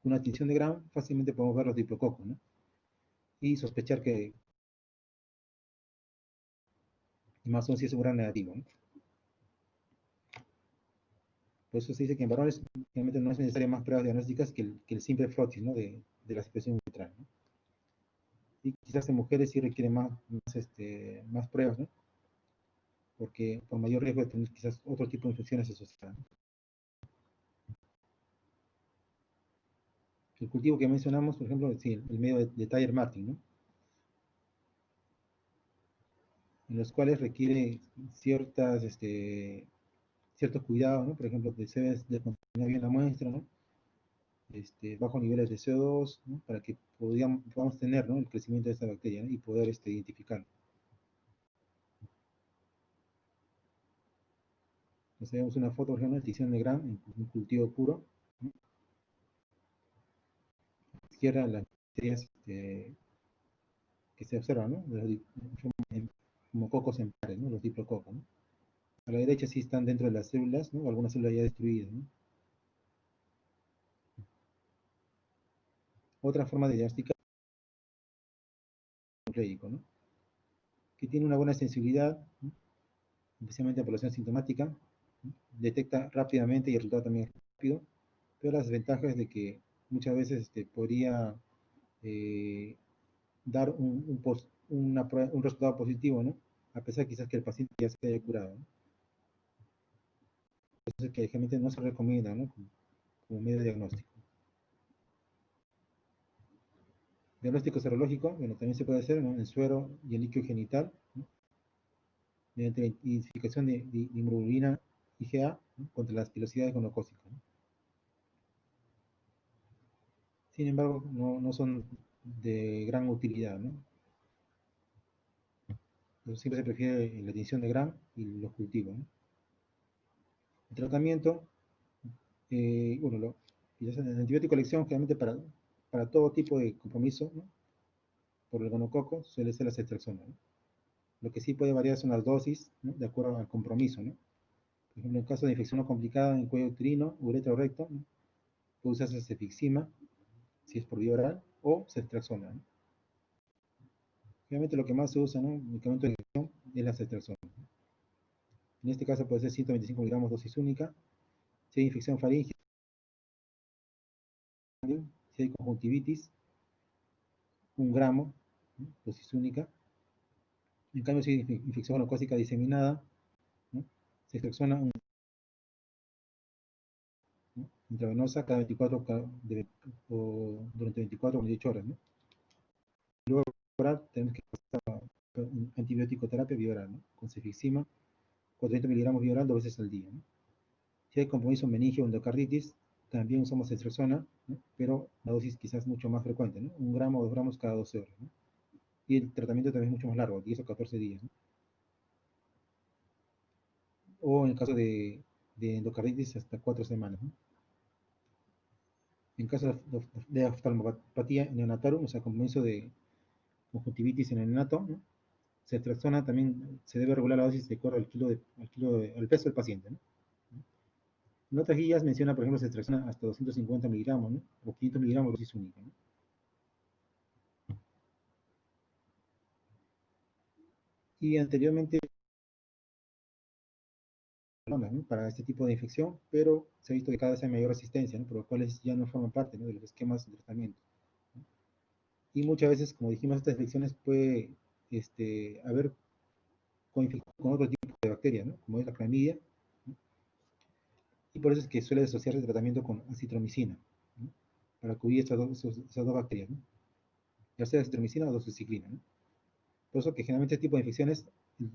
una tinción de Gram, fácilmente podemos ver los diplococos, ¿no? Y sospechar que más aún si es un gran negativo, ¿no? Por eso se dice que en varones realmente no es necesaria más pruebas diagnósticas que el simple frotis, ¿no? De la secreción uretral, ¿no? Y quizás en mujeres sí requiere más pruebas, ¿no? porque por mayor riesgo de tener quizás otro tipo de infecciones asociadas. El cultivo que mencionamos, por ejemplo, sí, el medio de Thayer Martin, ¿no? En los cuales requiere ciertos cuidados, ¿no? Por ejemplo, se debe de contaminar bien la muestra, ¿no? Bajos niveles de CO2, ¿no? Para que podamos tener, ¿no? El crecimiento de esta bacteria, ¿no? Y poder identificarlo. Entonces vemos una foto, por ejemplo, de Tizón de Gram en un cultivo puro, ¿no? A la izquierda las bacterias que se observan, ¿no? Como cocos en pares, ¿no? Los diplococos, ¿no? A la derecha sí están dentro de las células, ¿no? Algunas células ya destruidas, ¿no? Otra forma de diagnosticar es el nucleico, ¿no? Que tiene una buena sensibilidad, ¿no? Especialmente en población sintomática, ¿no? Detecta rápidamente y el resultado también es rápido, pero la desventaja es de que muchas veces podría dar un resultado positivo, ¿no? A pesar quizás que el paciente ya se haya curado, ¿no? Entonces que generalmente no se recomienda, ¿no? Como medio diagnóstico. Diagnóstico serológico, bueno, también se puede hacer, ¿no? En suero y el líquido genital, ¿no? Mediante la identificación de inmunoglobulina IgA, ¿no? Contra las pilosidades gonocócicas, ¿no? Sin embargo, no son de gran utilidad, ¿no? Entonces, siempre se prefiere la tinción de Gram y los cultivos, ¿no? El tratamiento, bueno, quizás el antibiótico de elección generalmente para todo tipo de compromiso, ¿no? Por el gonococo suele ser la ceftriaxona, ¿no? Lo que sí puede variar son las dosis, ¿no? De acuerdo al compromiso, ¿no? Por ejemplo, en caso de infección no complicada en el cuello uterino, uretra o recto, ¿no? Puede usarse cefixima, si es por vía oral, o ceftriaxona, ¿no? Obviamente lo que más se usa, ¿no? Medicamento de infección es la ceftriaxona, ¿no? En este caso puede ser 125 miligramos dosis única. Si hay infección faríngea, si hay conjuntivitis, 1 gramo, ¿no? Dosis única. En cambio, si hay infección gonocócica diseminada, ¿no? Ceftriaxona intravenosa cada 24 o durante 24 o 28 horas, ¿no? Luego oral tenemos que pasar antibiótico terapia vía oral, ¿no? Con cefixima, 400 miligramos vía oral 2 veces al día, ¿no? Si hay compromiso meningio o endocarditis, también usamos ceftriaxona, ¿no? Pero la dosis quizás mucho más frecuente, ¿no? 1 gramo o 2 gramos cada 12 horas, ¿no? Y el tratamiento también es mucho más largo, 10 o 14 días, ¿no? O en el caso de endocarditis, hasta 4 semanas, ¿no? En caso de oftalmopatía neonatarum, o sea, compromiso de conjuntivitis en el neonato, ¿no? Ceftriaxona también se debe regular la dosis de acuerdo al peso del paciente, ¿no? En otras guías menciona, por ejemplo, ceftriaxona hasta 250 miligramos, ¿no? O 500 miligramos dosis única, ¿no? Y anteriormente, ¿no? Para este tipo de infección, pero se ha visto que cada vez hay mayor resistencia, ¿no? Por lo cual ya no forman parte, ¿no? De los esquemas de tratamiento, ¿no? Y muchas veces, como dijimos, estas infecciones puede haber coinfección con otro tipo de bacterias, ¿no? Como es la clamidia, ¿no? Y por eso es que suele asociarse el tratamiento con acitromicina, ¿no? Para cubrir esas dos bacterias, ¿no? Ya sea acitromicina o doxiciclina, ¿no? Por eso que generalmente este tipo de infecciones,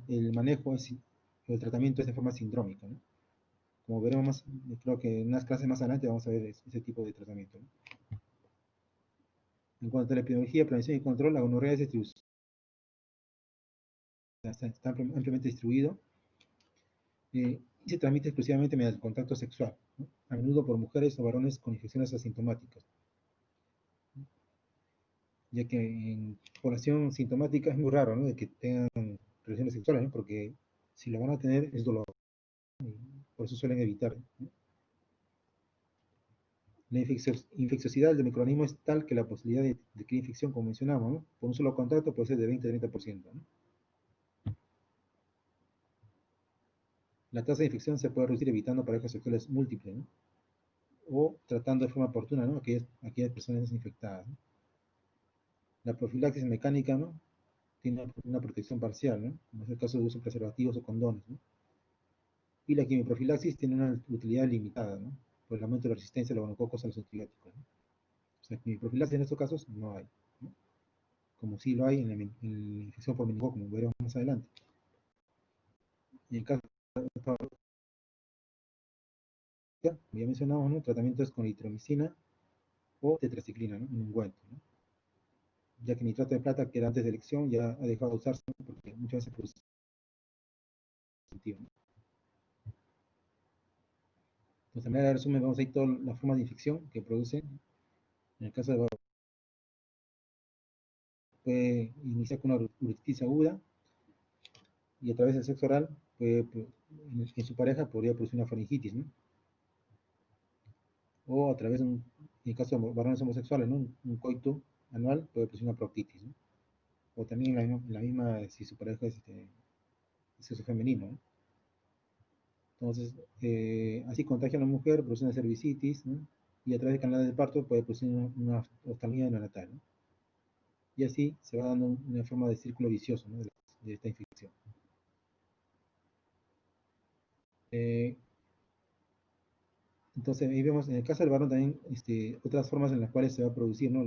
el manejo el tratamiento es de forma sindrómica, ¿no? Como veremos más, creo que en unas clases más adelante vamos a ver ese tipo de tratamiento, ¿no? En cuanto a la epidemiología, prevención y control, la gonorrea es distribución, está ampliamente distribuido, y se transmite exclusivamente mediante el contacto sexual, ¿no? A menudo por mujeres o varones con infecciones asintomáticas, ya que en población sintomática es muy raro, ¿no? De que tengan relaciones sexuales, ¿no? Porque si lo van a tener es doloroso, ¿no? Por eso suelen evitar, ¿no? La infecciosidad del microorganismo es tal que la posibilidad de que infección, como mencionamos, ¿no? Por un solo contacto puede ser de 20-30%, ¿no? La tasa de infección se puede reducir evitando parejas sexuales múltiples, ¿no? O tratando de forma oportuna, ¿no? Aquellas personas infectadas, ¿no? La profilaxis mecánica, ¿no? tiene una protección parcial, ¿no? Como es el caso de uso de preservativos o condones, ¿no? Y la quimioprofilaxis tiene una utilidad limitada, ¿no? Por el aumento de la resistencia de los gonococos a los antibióticos, ¿no? O sea, quimioprofilaxis en estos casos no hay, ¿no? Como sí lo hay en la infección por meningococo, como veremos más adelante. Y en caso de como ya mencionamos, ¿no? El tratamiento es con eritromicina o tetraciclina, ¿no? En ungüento, ¿no? Ya que nitrato de plata, que era antes de elección, ya ha dejado de usarse, ¿no? Porque muchas veces produce sentido, ¿no? Entonces, a manera de resumen, vamos a ir todas las formas de infección que producen. En el caso de puede iniciar con una uretitis aguda y a través del sexo oral, puede, en su pareja podría producir una faringitis, ¿no? O a través de en el caso de varones homosexuales, ¿no? Un coito anual puede producir una proctitis, ¿no? O también si su pareja es sexo femenino, ¿no? Entonces, así contagia a la mujer, produce una cervicitis, ¿no? Y a través del canal de parto puede producir una oftalmia neonatal, ¿no? Y así se va dando una forma de círculo vicioso, ¿no? De esta infección. Eh, Entonces, ahí vemos en el caso del varón también otras formas en las cuales se va a producir, ¿no?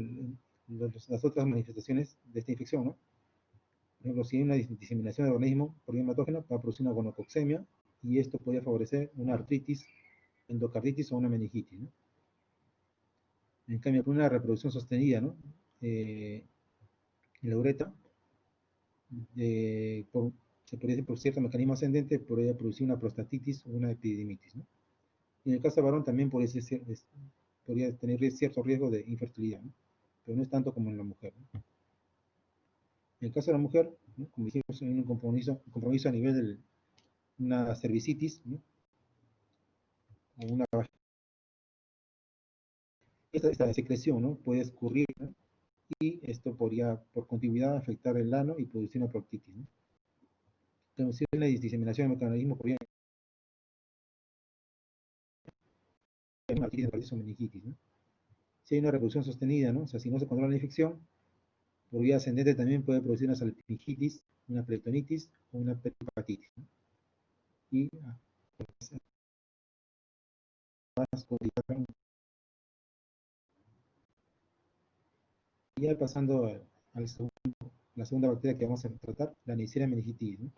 Las otras manifestaciones de esta infección, ¿no? Por ejemplo, si hay una diseminación del organismo por vía hematógena, va a producir una gonococcemia y esto podría favorecer una artritis, endocarditis o una meningitis, ¿no? En cambio, por una reproducción sostenida, ¿no? En la uretra, se podría decir por cierto mecanismo ascendente, podría producir una prostatitis o una epididimitis, ¿no? Y en el caso del varón también podría tener cierto riesgo de infertilidad, ¿no? Pero no es tanto como en la mujer, ¿no? En el caso de la mujer, ¿no? Como dijimos, hay un compromiso a nivel de una cervicitis, ¿no? O una esta secreción, ¿no? Puede escurrir, ¿no? Y esto podría, por continuidad, afectar el ano y producir una proctitis, ¿no? Entonces, si la diseminación del mecanismo podría una artritis o meningitis, ¿no? Si hay una reproducción sostenida, ¿no? O sea, si no se controla la infección, por vía ascendente también puede producir una salpingitis, una peritonitis o una peripatitis, ¿no? Y ya pasando a la segunda bacteria que vamos a tratar, la Neisseria meningitis, ¿no?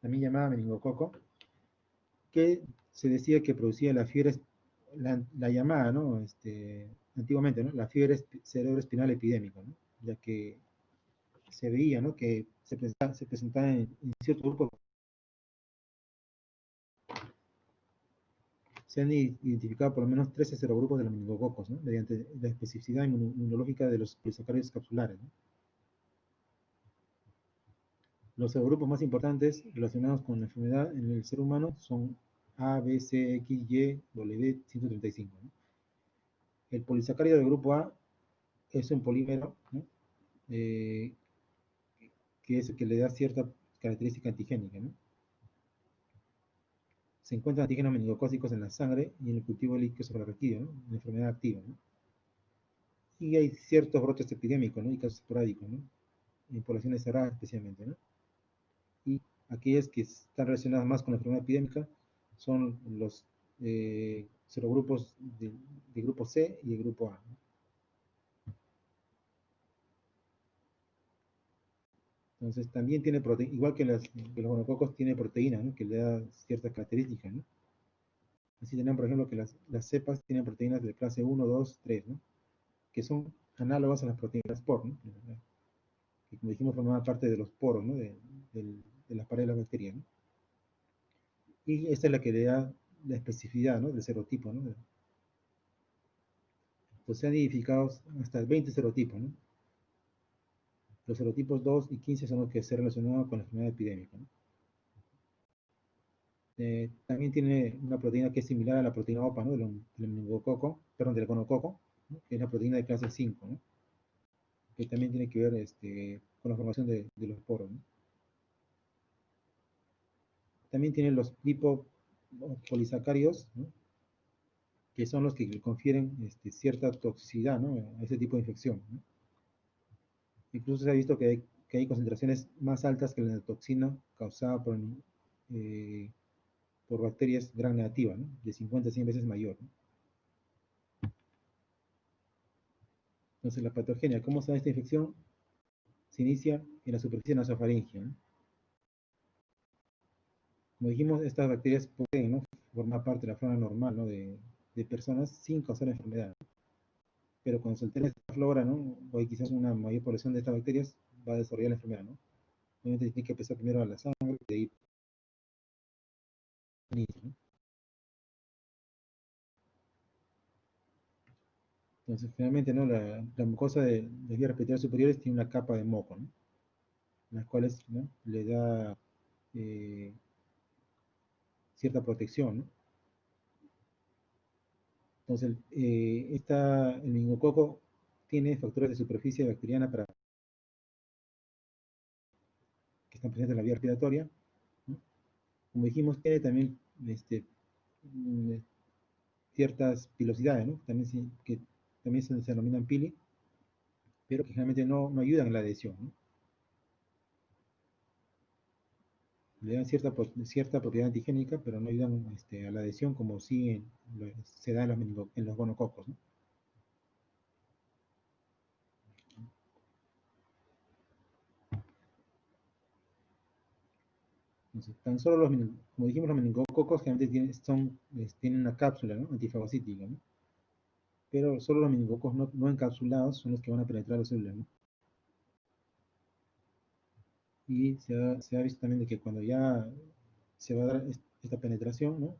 También llamada meningococo, que se decía que producía la fiebre, la llamada, ¿no? Antiguamente, ¿no? La fiebre cerebroespinal epidémica, ¿no? Ya que se veía, ¿no? Que se presentaba en cierto grupo. Se han identificado por lo menos 13 serogrupos de los meningococos, ¿no? Mediante la especificidad inmunológica de los polisacáridos capsulares, ¿no? Los serogrupos más importantes relacionados con la enfermedad en el ser humano son A, B, C, X, Y, W, 135, ¿no? El polisacárido del grupo A es un polímero, ¿no? eh, que es el que le da cierta característica antigénica, ¿no? Se encuentran antígenos meningocócicos en la sangre y en el cultivo de líquido suprarraquídeo, ¿no? En la enfermedad activa, ¿no? Y hay ciertos brotes epidémicos, ¿no? Y casos esporádicos, ¿no? En poblaciones cerradas especialmente, ¿no? Y aquellas que están relacionadas más con la enfermedad epidémica son los serogrupos de grupo C y el grupo A, ¿no? Entonces también tiene proteína, igual que los gonococos, tiene proteína, ¿no? Que le da ciertas características, ¿no? Así tenemos, por ejemplo, que las cepas tienen proteínas de clase 1, 2, 3, ¿no? Que son análogas a las proteínas POR, ¿no? Que como dijimos formaban parte de los poros, ¿no? De las paredes de la bacteria, ¿no? Y esta es la que le da la especificidad, ¿no? Del serotipo, ¿no? Entonces se han identificado hasta 20 serotipos, ¿no? Los serotipos 2 y 15 son los que se relacionan con la enfermedad epidémica, ¿no? También tiene una proteína que es similar a la proteína OPA, ¿no? Del meningococo, perdón, del gonococo, ¿no? Que es la proteína de clase 5, ¿no? Que también tiene que ver con la formación de los poros, ¿no? También tiene los lipopolisacáridos, ¿no? Que son los que confieren cierta toxicidad, ¿no? A ese tipo de infección, ¿no? Incluso se ha visto que que hay concentraciones más altas que la toxina causada por bacterias gram negativa, ¿no? De 50 a 100 veces mayor, ¿no? Entonces, la patogenia, ¿cómo se da esta infección? Se inicia en la superficie nasofaringea, ¿no? Como dijimos, estas bacterias pueden, ¿no?, formar parte de la flora normal, ¿no?, de personas sin causar enfermedad. Pero cuando se altera esta flora, ¿no?, o hay quizás una mayor población de estas bacterias, va a desarrollar la enfermedad, ¿no? Obviamente tiene que empezar primero a la sangre, de ahí inicia, ¿no? Entonces, finalmente, ¿no?, la mucosa de vías respiratorias superiores tiene una capa de moco, ¿no?, las cuales, ¿no?, le da cierta protección, ¿no? Entonces, el meningococo tiene factores de superficie bacteriana que están presentes en la vía respiratoria, ¿no? Como dijimos, tiene también mm, ciertas pilosidades, ¿no? Que también se denominan pili, pero que generalmente no ayudan en la adhesión, ¿no? Le dan cierta propiedad antigénica, pero no ayudan a la adhesión como sí se da en los gonococos, ¿no? Entonces, tan solo como dijimos, los meningococos generalmente tienen una cápsula, ¿no?, antifagocítica, ¿no? Pero solo los meningococos no encapsulados son los que van a penetrar las células, ¿no? Y se ha visto también de que cuando ya se va a dar esta penetración, ¿no?,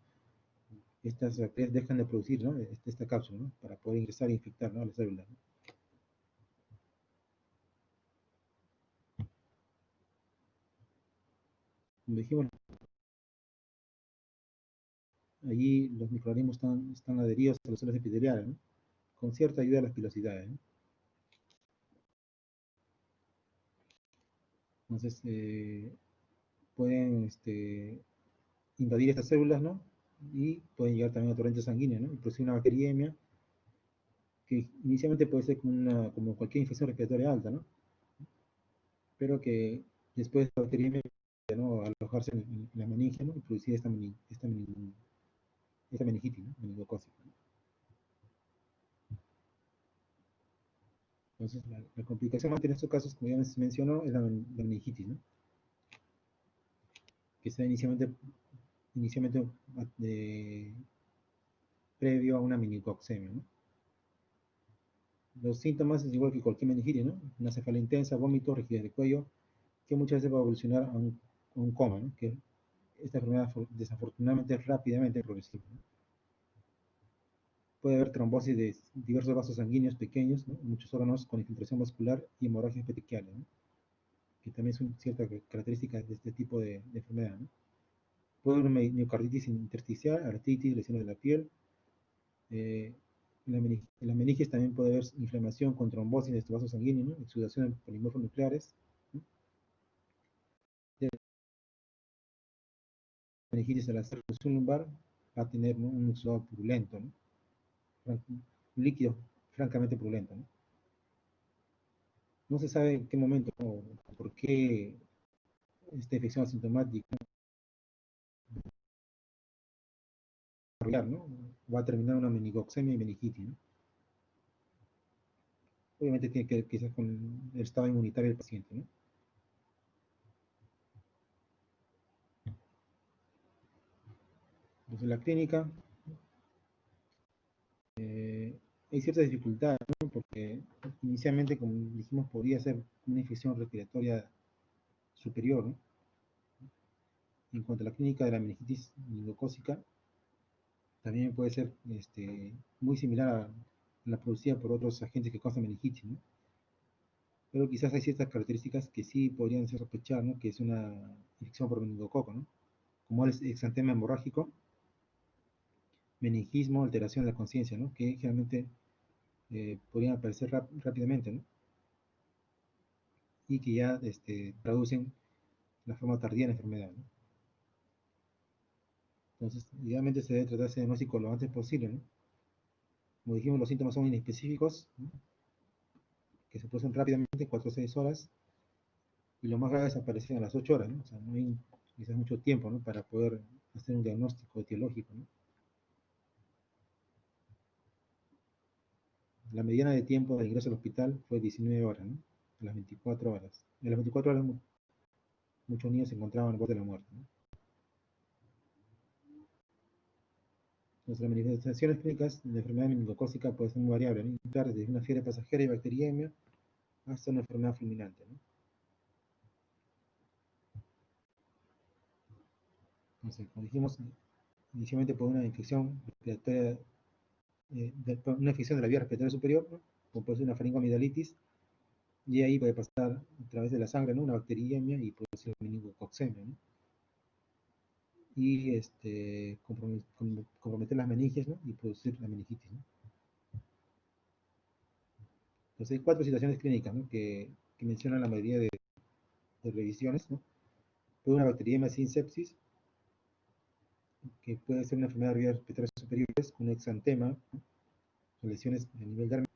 estas bacterias dejan de producir, ¿no?, esta cápsula, ¿no?, para poder ingresar e infectar, ¿no?, a las células, ¿no? Como dijimos, allí los microorganismos están adheridos a las células epiteliales, ¿no?, con cierta ayuda de las pilosidades, ¿no? Entonces, pueden invadir estas células, ¿no?, y pueden llegar también a torrentes sanguíneos, ¿no?, y producir una bacteriemia que inicialmente puede ser como cualquier infección respiratoria alta, ¿no?, pero que después de la bacteriemia, ¿no?, alojarse en la meninge, ¿no?, y producir esta meningitis, ¿no?, meningocócica, ¿no? Entonces, la complicación más en estos casos, como ya se mencionó, es la meningitis, ¿no?, que se da inicialmente previo a una meningoxemia, ¿no? Los síntomas es igual que cualquier meningitis, ¿no? Una cefalea intensa, vómito, rigidez de cuello, que muchas veces va a evolucionar a un coma, ¿no?, que esta enfermedad desafortunadamente es rápidamente progresiva, ¿no? Puede haber trombosis de diversos vasos sanguíneos pequeños, ¿no?, muchos órganos con infiltración vascular y hemorragias petequiales, ¿no?, que también son ciertas características de este tipo de enfermedad, ¿no? Puede haber una miocarditis intersticial, artritis, lesiones de la piel. En la meninges también puede haber inflamación con trombosis de estos vasos sanguíneos, ¿no?, exudación de polimorfos nucleares, ¿no? La meningitis a la circulación lumbar va a tener, ¿no?, un exudado purulento, ¿no?, un líquido francamente purulento, ¿no? No se sabe en qué momento o por qué esta infección asintomática ¿no?, va a terminar una meningoxemia y meningitis, ¿no? Obviamente tiene que ver quizás con el estado inmunitario del paciente, ¿no? Entonces, la clínica, hay ciertas dificultades, ¿no?, porque inicialmente, como dijimos, podría ser una infección respiratoria superior, ¿no? En cuanto a la clínica de la meningitis meningocócica, también puede ser muy similar a la producida por otros agentes que causan meningitis, ¿no? Pero quizás hay ciertas características que sí podrían ser sospechar, ¿no?, que es una infección por meningococo, ¿no?, como el exantema hemorrágico, meningismo, alteración de la conciencia, ¿no?, que generalmente podrían aparecer rápidamente, ¿no?, y que ya traducen la forma tardía de la enfermedad, ¿no? Entonces, idealmente se debe tratar ese diagnóstico lo antes posible, ¿no? Como dijimos, los síntomas son inespecíficos, ¿no?, que se producen rápidamente, 4 o 6 horas, y lo más grave es aparecer a las 8 horas, ¿no? O sea, no hay quizás mucho tiempo, ¿no? Para poder hacer un diagnóstico etiológico, ¿no? La mediana de tiempo de ingreso al hospital fue 19 horas, ¿no? A las 24 horas. En las 24 horas muchos niños se encontraban al borde de la muerte, ¿no? Entonces, las manifestaciones clínicas de la enfermedad meningocócica pueden ser muy variables, ¿no? Desde una fiebre pasajera y bacteriemia hasta una enfermedad fulminante, ¿no? Entonces, como dijimos, inicialmente por una infección respiratoria, una infección de la vía respiratoria superior, ¿no? Como puede ser una faringoamigdalitis, y ahí puede pasar a través de la sangre, ¿no? Una bacteriemia y producir meningococcemia, ¿no? Y comprometer las meninges, ¿no? Y producir la meningitis, ¿no? Entonces hay 4 situaciones clínicas, ¿no? que mencionan la mayoría de revisiones, ¿no? Puede una bacteriemia sin sepsis, que puede ser una enfermedad de vías respiratorias superiores, un exantema, ¿no? Lesiones a nivel dermis,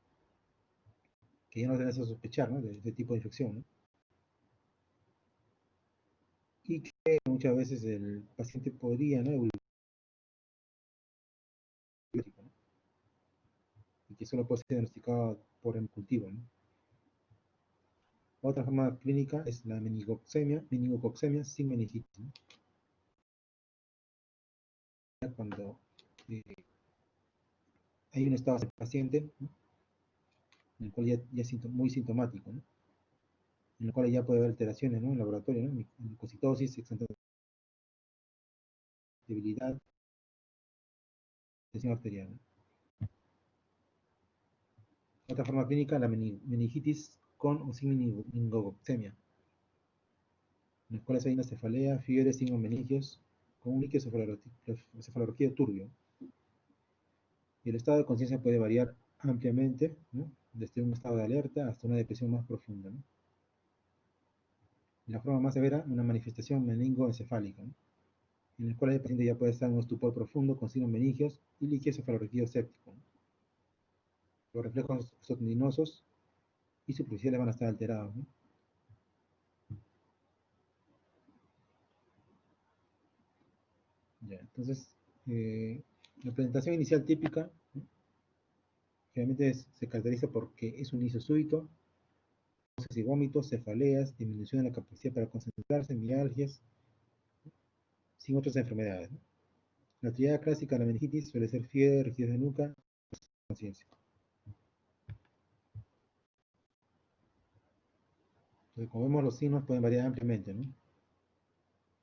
que ya no deben sospechar, ¿no? De este tipo de infección, ¿no? Y que muchas veces el paciente podría, ¿no? Evolucionar, ¿no? Y que solo puede ser diagnosticado por el cultivo, ¿no? Otra forma clínica es la meningococcemia sin meningitis, ¿no? Cuando hay un estado del paciente, ¿no? En el cual ya es muy sintomático, ¿no? En el cual ya puede haber alteraciones, ¿no? En el laboratorio, ¿no? Mucocitosis, debilidad, tensión arterial, ¿no? Otra forma clínica, la meningitis con o sin meningococcemia, en las cuales hay una cefalea, fiebre, signos meningios, con un líquido cefalorraquídeo turbio. Y el estado de conciencia puede variar ampliamente, ¿no? Desde un estado de alerta hasta una depresión más profunda, ¿no? En la forma más severa, una manifestación meningoencefálica, ¿no? En la cual el paciente ya puede estar en un estupor profundo con signos meningios y líquido cefalorraquídeo séptico, ¿no? Los reflejos sotindinosos y superficiales van a estar alterados, ¿no? Ya, entonces, la presentación inicial típica, ¿no? Generalmente se caracteriza porque es un inicio súbito, náuseas y vómitos, cefaleas, disminución de la capacidad para concentrarse, mialgias, sin otras enfermedades, ¿no? La triada clásica de la meningitis suele ser fiebre, rigidez de nuca, conciencia. Entonces, como vemos, los signos pueden variar ampliamente, ¿no?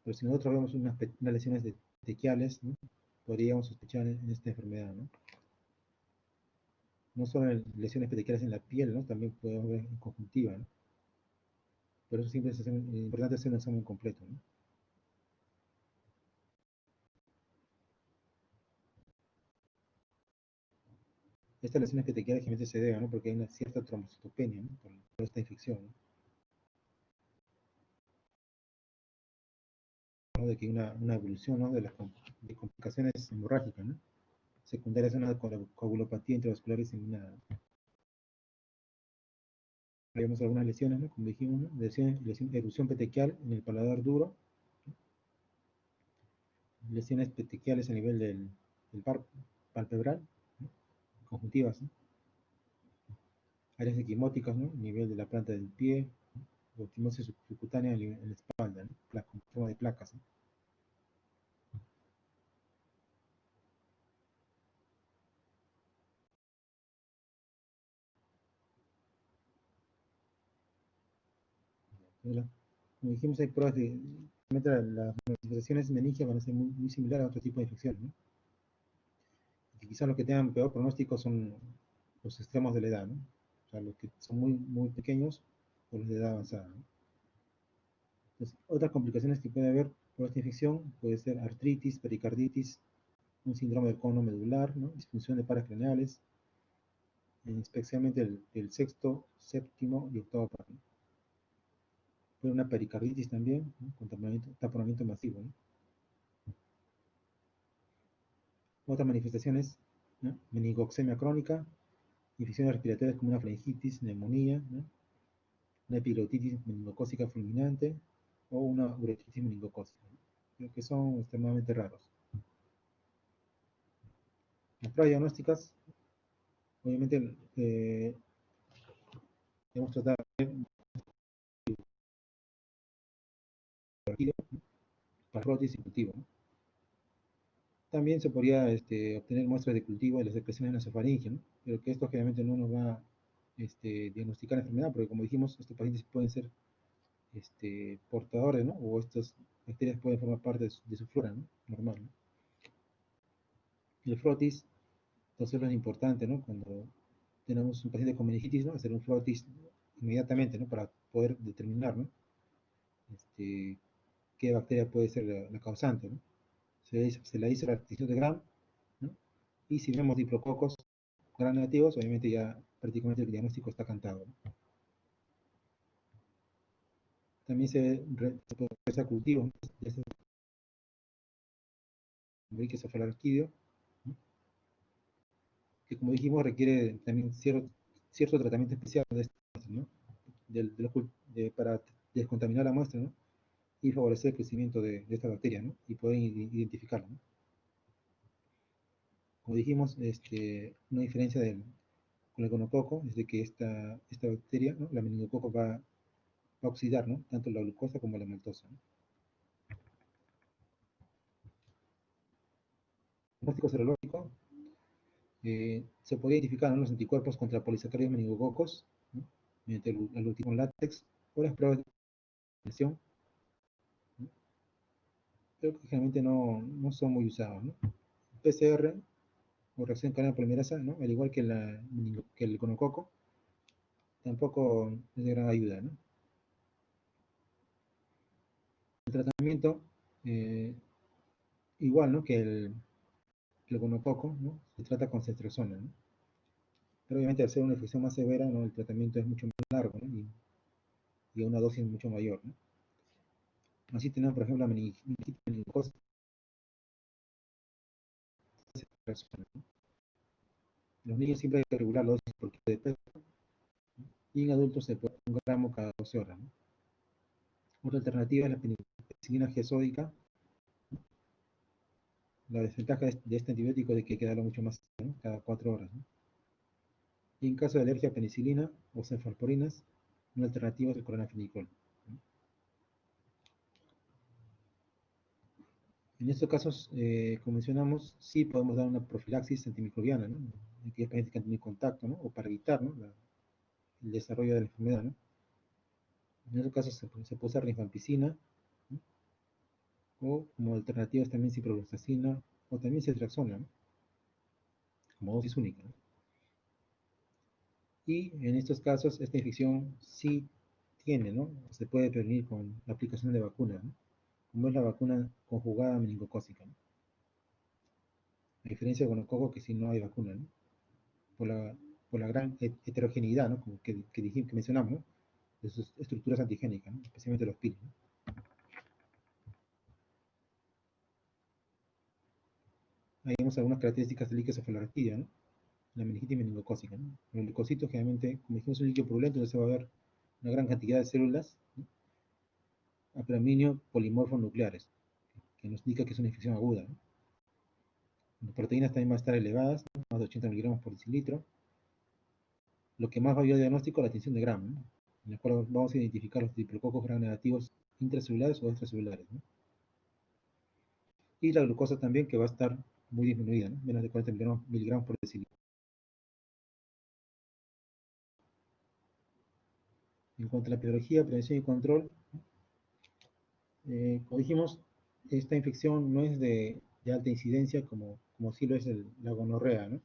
Pero si nosotros vemos unas lesiones petequiales, ¿no? Podríamos sospechar en esta enfermedad, ¿no? No solo en lesiones petequiales en la piel, ¿no? También podemos ver en conjuntiva, ¿no? Por eso siempre es importante hacer un examen completo, ¿no? Estas lesiones petequiales generalmente se deben, ¿no? Porque hay una cierta trombocitopenia, ¿no? Por esta infección, ¿no? De que hay una evolución, ¿no? De complicaciones hemorrágicas, ¿no? Secundarias a una coagulopatía intravascular diseminada. Vemos algunas lesiones, ¿no? Como dijimos, ¿no? Erupción petequial en el paladar duro, lesiones petequiales a nivel del palpebral, ¿no? Conjuntivas, ¿no? Áreas equimóticas, ¿no? A nivel de la planta del pie, ¿no? Equimosis subcutánea en la espalda, ¿no? Con forma de placas, ¿no? Como dijimos, hay pruebas de. Las manifestaciones meningias van a ser muy similares a otro tipo de infecciones, ¿no? Y quizás los que tengan peor pronóstico son los extremos de la edad, ¿no? O sea, los que son muy pequeños o los de edad avanzada, ¿no? Entonces, otras complicaciones que puede haber por esta infección puede ser artritis, pericarditis, un síndrome del cono medular, ¿no? Disfunción de pares craneales, especialmente el sexto, séptimo y octavo par, ¿no? Puede una pericarditis también, ¿no? Con taponamiento masivo, ¿no? Otras manifestaciones, ¿no? Meningoxemia crónica, infecciones respiratorias como una faringitis, neumonía, ¿no? una epiglotitis meningocócica fulminante o una uretritis meningocócica, ¿no? Que son extremadamente raros. Las pruebas diagnósticas, obviamente, debemos tratar de para prótesis y cultivo, ¿no? También se podría obtener muestras de cultivo de las secreciones nasofaringe, ¿no? Pero que esto generalmente no nos va a diagnosticar la enfermedad, porque como dijimos, estos pacientes pueden ser portadores, ¿no? O estas bacterias pueden formar parte de su flora, ¿no? Normal, ¿no? El frotis, entonces es importante, ¿no? Cuando tenemos un paciente con meningitis, ¿no? Hacer un frotis inmediatamente, ¿no? Para poder determinar, ¿no? Qué bacteria puede ser la causante, ¿no? Se la dice la detección de Gram, ¿no? Y si vemos diplococos gram negativos, obviamente ya prácticamente el diagnóstico está cantado, ¿no? También se puede realizar cultivo, ¿no? De este Escherichia, ¿no? Que como dijimos requiere también cierto tratamiento especial de esta muestra, ¿no? Para descontaminar la muestra, ¿no? Y favorecer el crecimiento de esta bacteria, ¿no? Y poder identificarla, ¿no? Como dijimos, una diferencia con el gonococo es de que esta bacteria, ¿no? La meningococo va a oxidar, ¿no? Tanto la glucosa como la maltosa, ¿no? El diagnóstico serológico se podría identificar, ¿no? Los anticuerpos contra polisacáridos meningococos, ¿no? Mediante el último látex o las pruebas de presión, ¿no? Pero que generalmente no son muy usados, ¿no? PCR o reacción cadena polimerasa, ¿no? Al igual que, que el gonococo, tampoco es de gran ayuda, ¿no? El tratamiento, eh, igual, ¿no? Que el gonococo, ¿no? Se trata con ceftriaxona, ¿no? Pero obviamente al ser una infección más severa, ¿no? El tratamiento es mucho más largo, ¿no? Y a una dosis mucho mayor, ¿no? Así tenemos, por ejemplo, la meningitis meningocócica, ¿no? Los niños siempre hay que regular la dosis por kilo de peso, ¿no? Y en adultos se puede 1 gramo cada 12 horas, ¿no? Otra alternativa es la penicilina G sódica. La desventaja de este antibiótico es de que hay que darlo mucho más, ¿no? Cada 4 horas, ¿no? Y en caso de alergia a penicilina o cefalporinas, una alternativa es el coronafenicol, ¿no? En estos casos, como mencionamos, sí podemos dar una profilaxis antimicrobiana, ¿no? En aquellos pacientes que han tenido contacto, ¿no? O para evitar, ¿no? El desarrollo de la enfermedad, ¿no? En esos casos se puede usar rifampicina, ¿no? O como alternativas también ciprofloxacina o también ceftriaxona, ¿no? Como dosis única, ¿no? Y en estos casos, esta infección sí tiene, ¿no? Se puede prevenir con la aplicación de vacunas, ¿no? Como es la vacuna conjugada meningocócica, ¿no? A diferencia de gonococo, que si no hay vacuna, ¿no? Por la gran heterogeneidad, ¿no? Como que mencionamos, ¿no? De sus estructuras antigénicas, ¿no? Especialmente los PIL, ¿no? Ahí vemos algunas características del líquido cefalorraquídeo, ¿no? La meningitis meningocócica, ¿no? El leucocito generalmente, como dijimos, es un líquido purulento, entonces va a haber una gran cantidad de células, ¿no? Aplaminio polimorfo nucleares, que nos indica que es una infección aguda, ¿no? Las proteínas también van a estar elevadas, ¿no? Más de 80 miligramos por decilitro. Lo que más va a ayudar al diagnóstico es la tinción de Gram, ¿no? En la cual vamos a identificar los diplococos gram negativos intracelulares o extracelulares, ¿no? Y la glucosa también, que va a estar muy disminuida, ¿no? Menos de 40 miligramos por decilitro. En cuanto a la epidemiología, prevención y control, como dijimos, esta infección no es de alta incidencia como sí lo es la gonorrea, ¿no?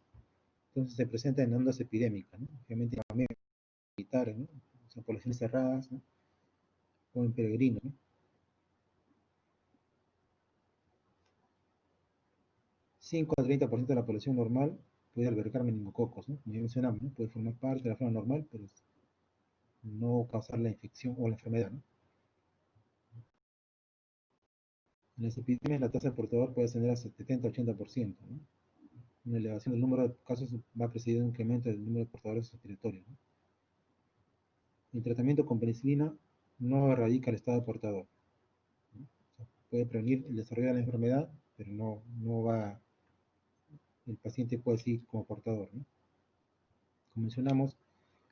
Entonces se presenta en ondas epidémicas, ¿no? Obviamente también militares, ¿no? O sea, poblaciones cerradas, ¿no? O en peregrinos, ¿no? 5 a 30% de la población normal puede albergar meningococos, ¿no? Como ya mencionamos, ¿no? Puede formar parte de la flora normal, pero no causar la infección o la enfermedad, ¿no? En las epidemias la tasa de portador puede ascender a 70-80%, ¿no? Una elevación del número de casos va a presidir un incremento del número de portadores respiratorios, ¿no? el tratamiento con penicilina no erradica el estado portador. ¿No? O sea, puede prevenir el desarrollo de la enfermedad, pero no va, el paciente puede seguir como portador. ¿No? Como mencionamos,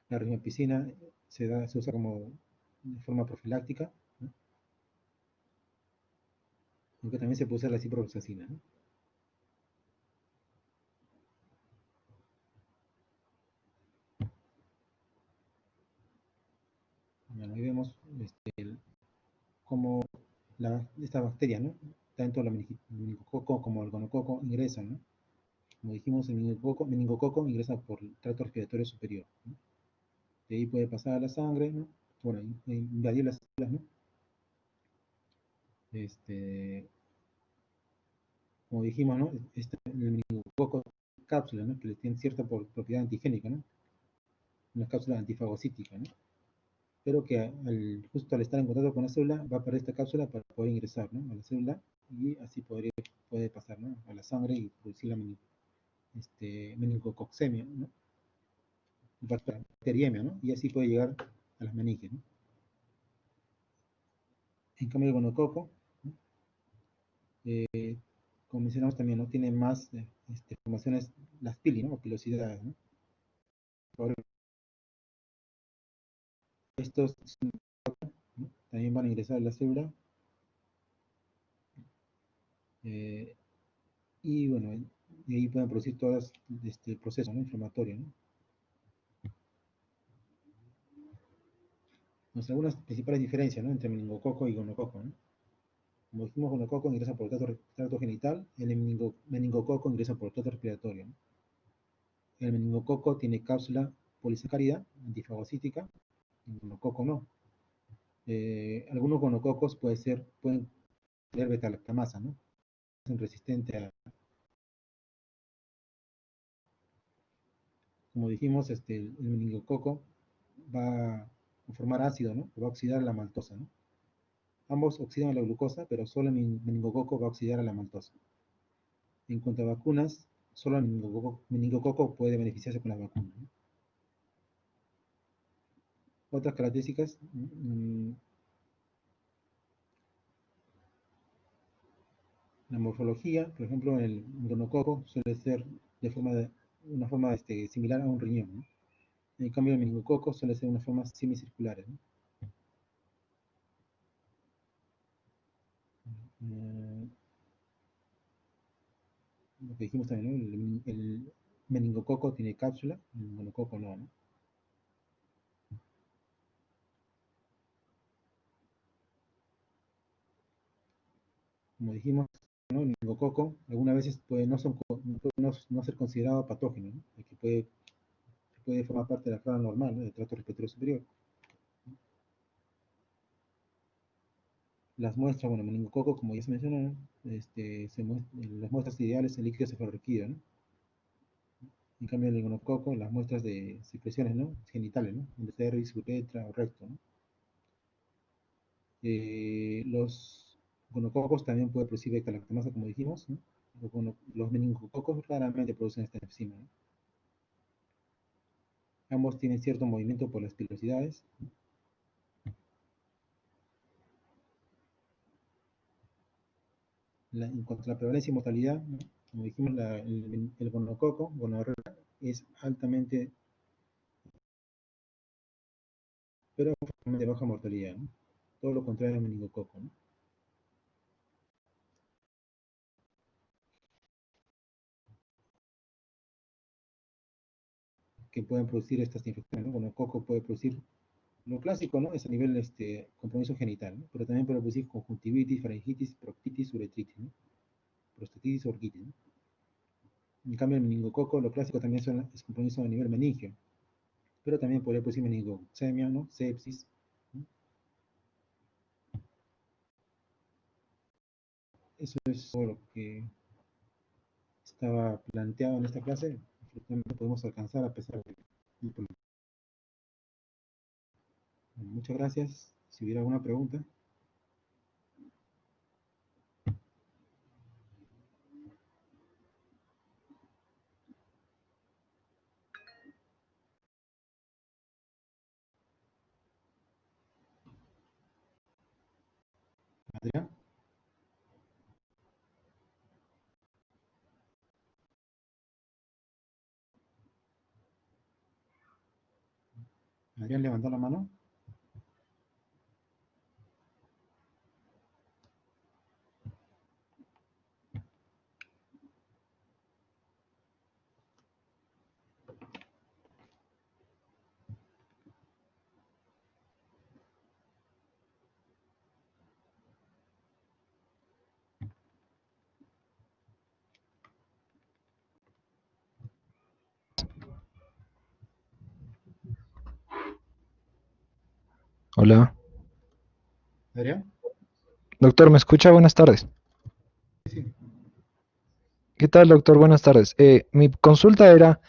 la rifampicina se usa como de forma profiláctica, ¿no? Aunque también se puede usar la ciprofloxacina. ¿No? Bueno, ahí vemos cómo esta bacteria, ¿no? Tanto la meningococo como el gonococo ingresan, ¿no? Como dijimos, el meningococo ingresa por el tracto respiratorio superior, ¿no? De ahí puede pasar a la sangre, ¿no? Bueno, invadir las células, ¿no? Como dijimos, ¿no? El meningococo cápsula, ¿no? Que le tiene cierta propiedad antigénica, ¿no? Una cápsula antifagocítica, ¿no? Pero que justo al estar en contacto con la célula va a perder esta cápsula para poder ingresar, ¿no? A la célula y así puede pasar, ¿no? A la sangre y producir la meningococcemia, ¿no? Bacteriemia, ¿no? Y así puede llegar a las meninges, ¿no? En cambio el gonococo, ¿no? Como mencionamos también, ¿no? Tiene más formaciones, las pili, ¿no? O pilosidades, ¿no? Por estos, ¿no? También van a ingresar a la célula y bueno, y ahí pueden producir todo este proceso, ¿no? Inflamatorio, ¿no? Algunas principales diferencias, ¿no? Entre meningococo y gonococo, ¿no? Como dijimos, gonococo ingresa por el tracto genital, el meningococo ingresa por el tracto respiratorio, ¿no? El meningococo tiene cápsula polisacárida, antifagocítica, el gonococo no. Algunos gonococos pueden tener beta-lactamasa, ¿no? Son resistentes a, como dijimos, el meningococo va a formar ácido, ¿no? Va a oxidar la maltosa, ¿no? Ambos oxidan la glucosa, pero solo el meningococo va a oxidar a la maltosa. En cuanto a vacunas, solo el meningococo puede beneficiarse con las vacunas, ¿no? Otras características, la morfología, por ejemplo, en el gonococo suele ser una forma similar a un riñón, ¿no? En cambio, el meningococo suele ser una forma semicircular, ¿no? Eh, lo que dijimos también, ¿no? El meningococo tiene cápsula, el gonococo no, ¿no? Como dijimos, ¿no? El meningococo algunas veces puede no ser considerado patógeno, ¿no? Que puede formar parte de la flora normal, ¿no? Del tracto respiratorio superior. Las muestras, bueno, meningococo, como ya se mencionó, las muestras ideales en líquido cefalorraquídeo, ¿no? En cambio, el gonococo, las muestras de secreciones, ¿no? Genitales, ¿no? En cervix, uretra o recto, ¿no? Los gonococos también pueden producir beta-lactamasa, como dijimos, ¿no? Los meningococos raramente producen esta enzima, ¿no? Ambos tienen cierto movimiento por las pilosidades. En cuanto a la prevalencia y mortalidad, ¿no? Como dijimos, el gonococo, gonorrea, es altamente, pero de baja mortalidad, ¿no? Todo lo contrario al meningococo, ¿no? Que pueden producir estas infecciones, ¿no? Gonococo puede producir, lo clásico, ¿no? Es a nivel compromiso genital, ¿no? Pero también puede producir conjuntivitis, faringitis, proctitis, uretritis, ¿no? Prostatitis, orquitis, ¿no? En cambio, el meningococo, lo clásico también es compromiso a nivel meningio, pero también podría producir meningoxemia, ¿no? Sepsis, ¿no? Eso es todo lo que estaba planteado en esta clase. Afortunadamente podemos alcanzar a pesar de... Muchas gracias. Si hubiera alguna pregunta. Adrián, Adrián levantó la mano. Hola. Adrián, Doctor, ¿me escucha? Buenas tardes. sí. ¿Qué tal, doctor? Buenas tardes. Mi consulta era,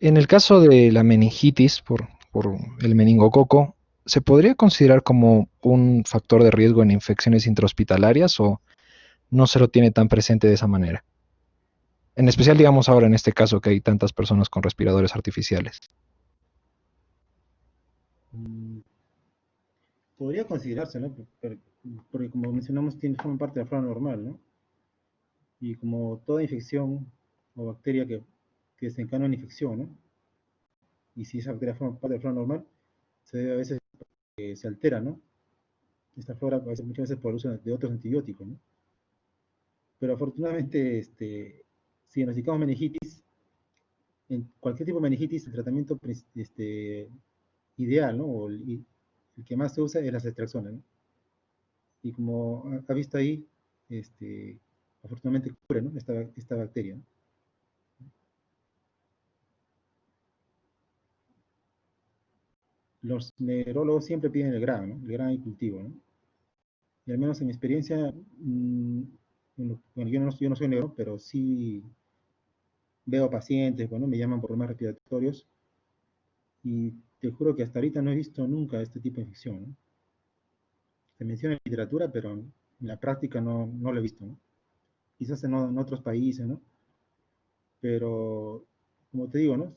en el caso de la meningitis por el meningococo, ¿se podría considerar como un factor de riesgo en infecciones intrahospitalarias o no se lo tiene tan presente de esa manera? En especial, digamos ahora en este caso que hay tantas personas con respiradores artificiales. Mm, podría considerarse, ¿no? Porque como mencionamos, forma parte de la flora normal, ¿no? Y como toda infección o bacteria que desencadena una infección, ¿no? Y si esa bacteria forma parte de la flora normal, se debe a veces que se altera, ¿no? Esta flora muchas veces por el uso de otros antibióticos, ¿no? Pero afortunadamente, si diagnosticamos meningitis, en cualquier tipo de meningitis, el tratamiento ideal, ¿no? O el que más se usa es la ceftriaxona, ¿no? Y como ha visto ahí, afortunadamente cubre, ¿no? Esta bacteria, ¿no? Los neurólogos siempre piden el GRAM, ¿no? El GRAM y cultivo, ¿no? Y al menos en mi experiencia, bueno, yo no soy neuro, pero sí veo pacientes, bueno, me llaman por problemas respiratorios y te juro que hasta ahorita no he visto nunca este tipo de infección, ¿no? Se menciona en literatura, pero en la práctica no lo he visto, ¿no? Quizás en otros países, ¿no? Pero, como te digo, ¿no?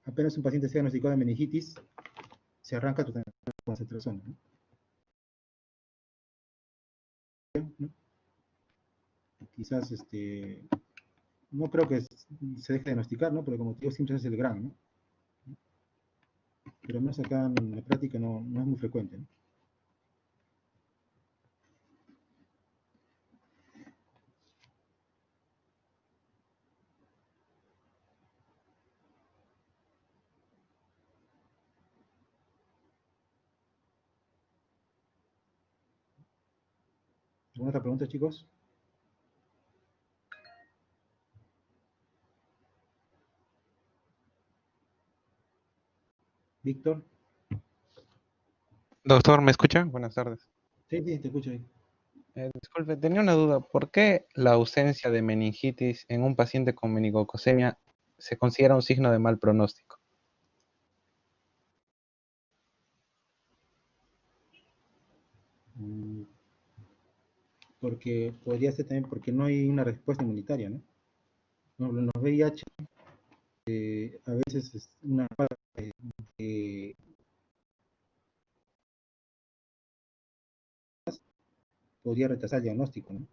Apenas un paciente sea diagnosticado de meningitis, se arranca totalmente con ceftriaxona, ¿no? Quizás, no creo que se deje de diagnosticar, ¿no? Pero como te digo, siempre es el gran, ¿no? Pero al menos acá en la práctica no es muy frecuente, ¿no? ¿Alguna otra pregunta, chicos? Víctor. Doctor, ¿me escucha? Buenas tardes. Sí, sí, te escucho ahí. Disculpe, tenía una duda. ¿Por qué la ausencia de meningitis en un paciente con meningococcemia se considera un signo de mal pronóstico? Mm, Porque podría ser también porque no hay una respuesta inmunitaria, ¿no? No, los VIH a veces es una falta de podría retrasar el diagnóstico, ¿no?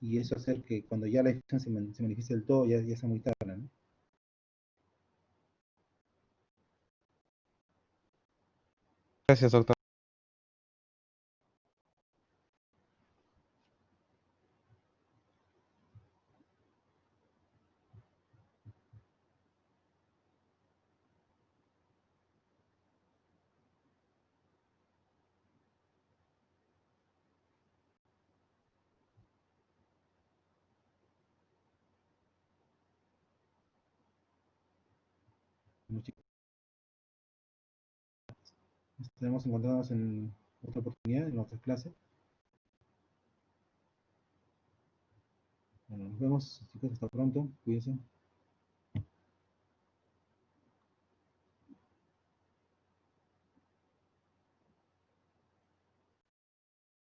Y eso hacer que cuando ya la infección se manifieste del todo, ya sea muy tarde, ¿no? Gracias, doctor. Bueno, chicos, estaremos encontrándonos en otra oportunidad, en otras clases. Bueno, nos vemos, chicos, hasta pronto, cuídense.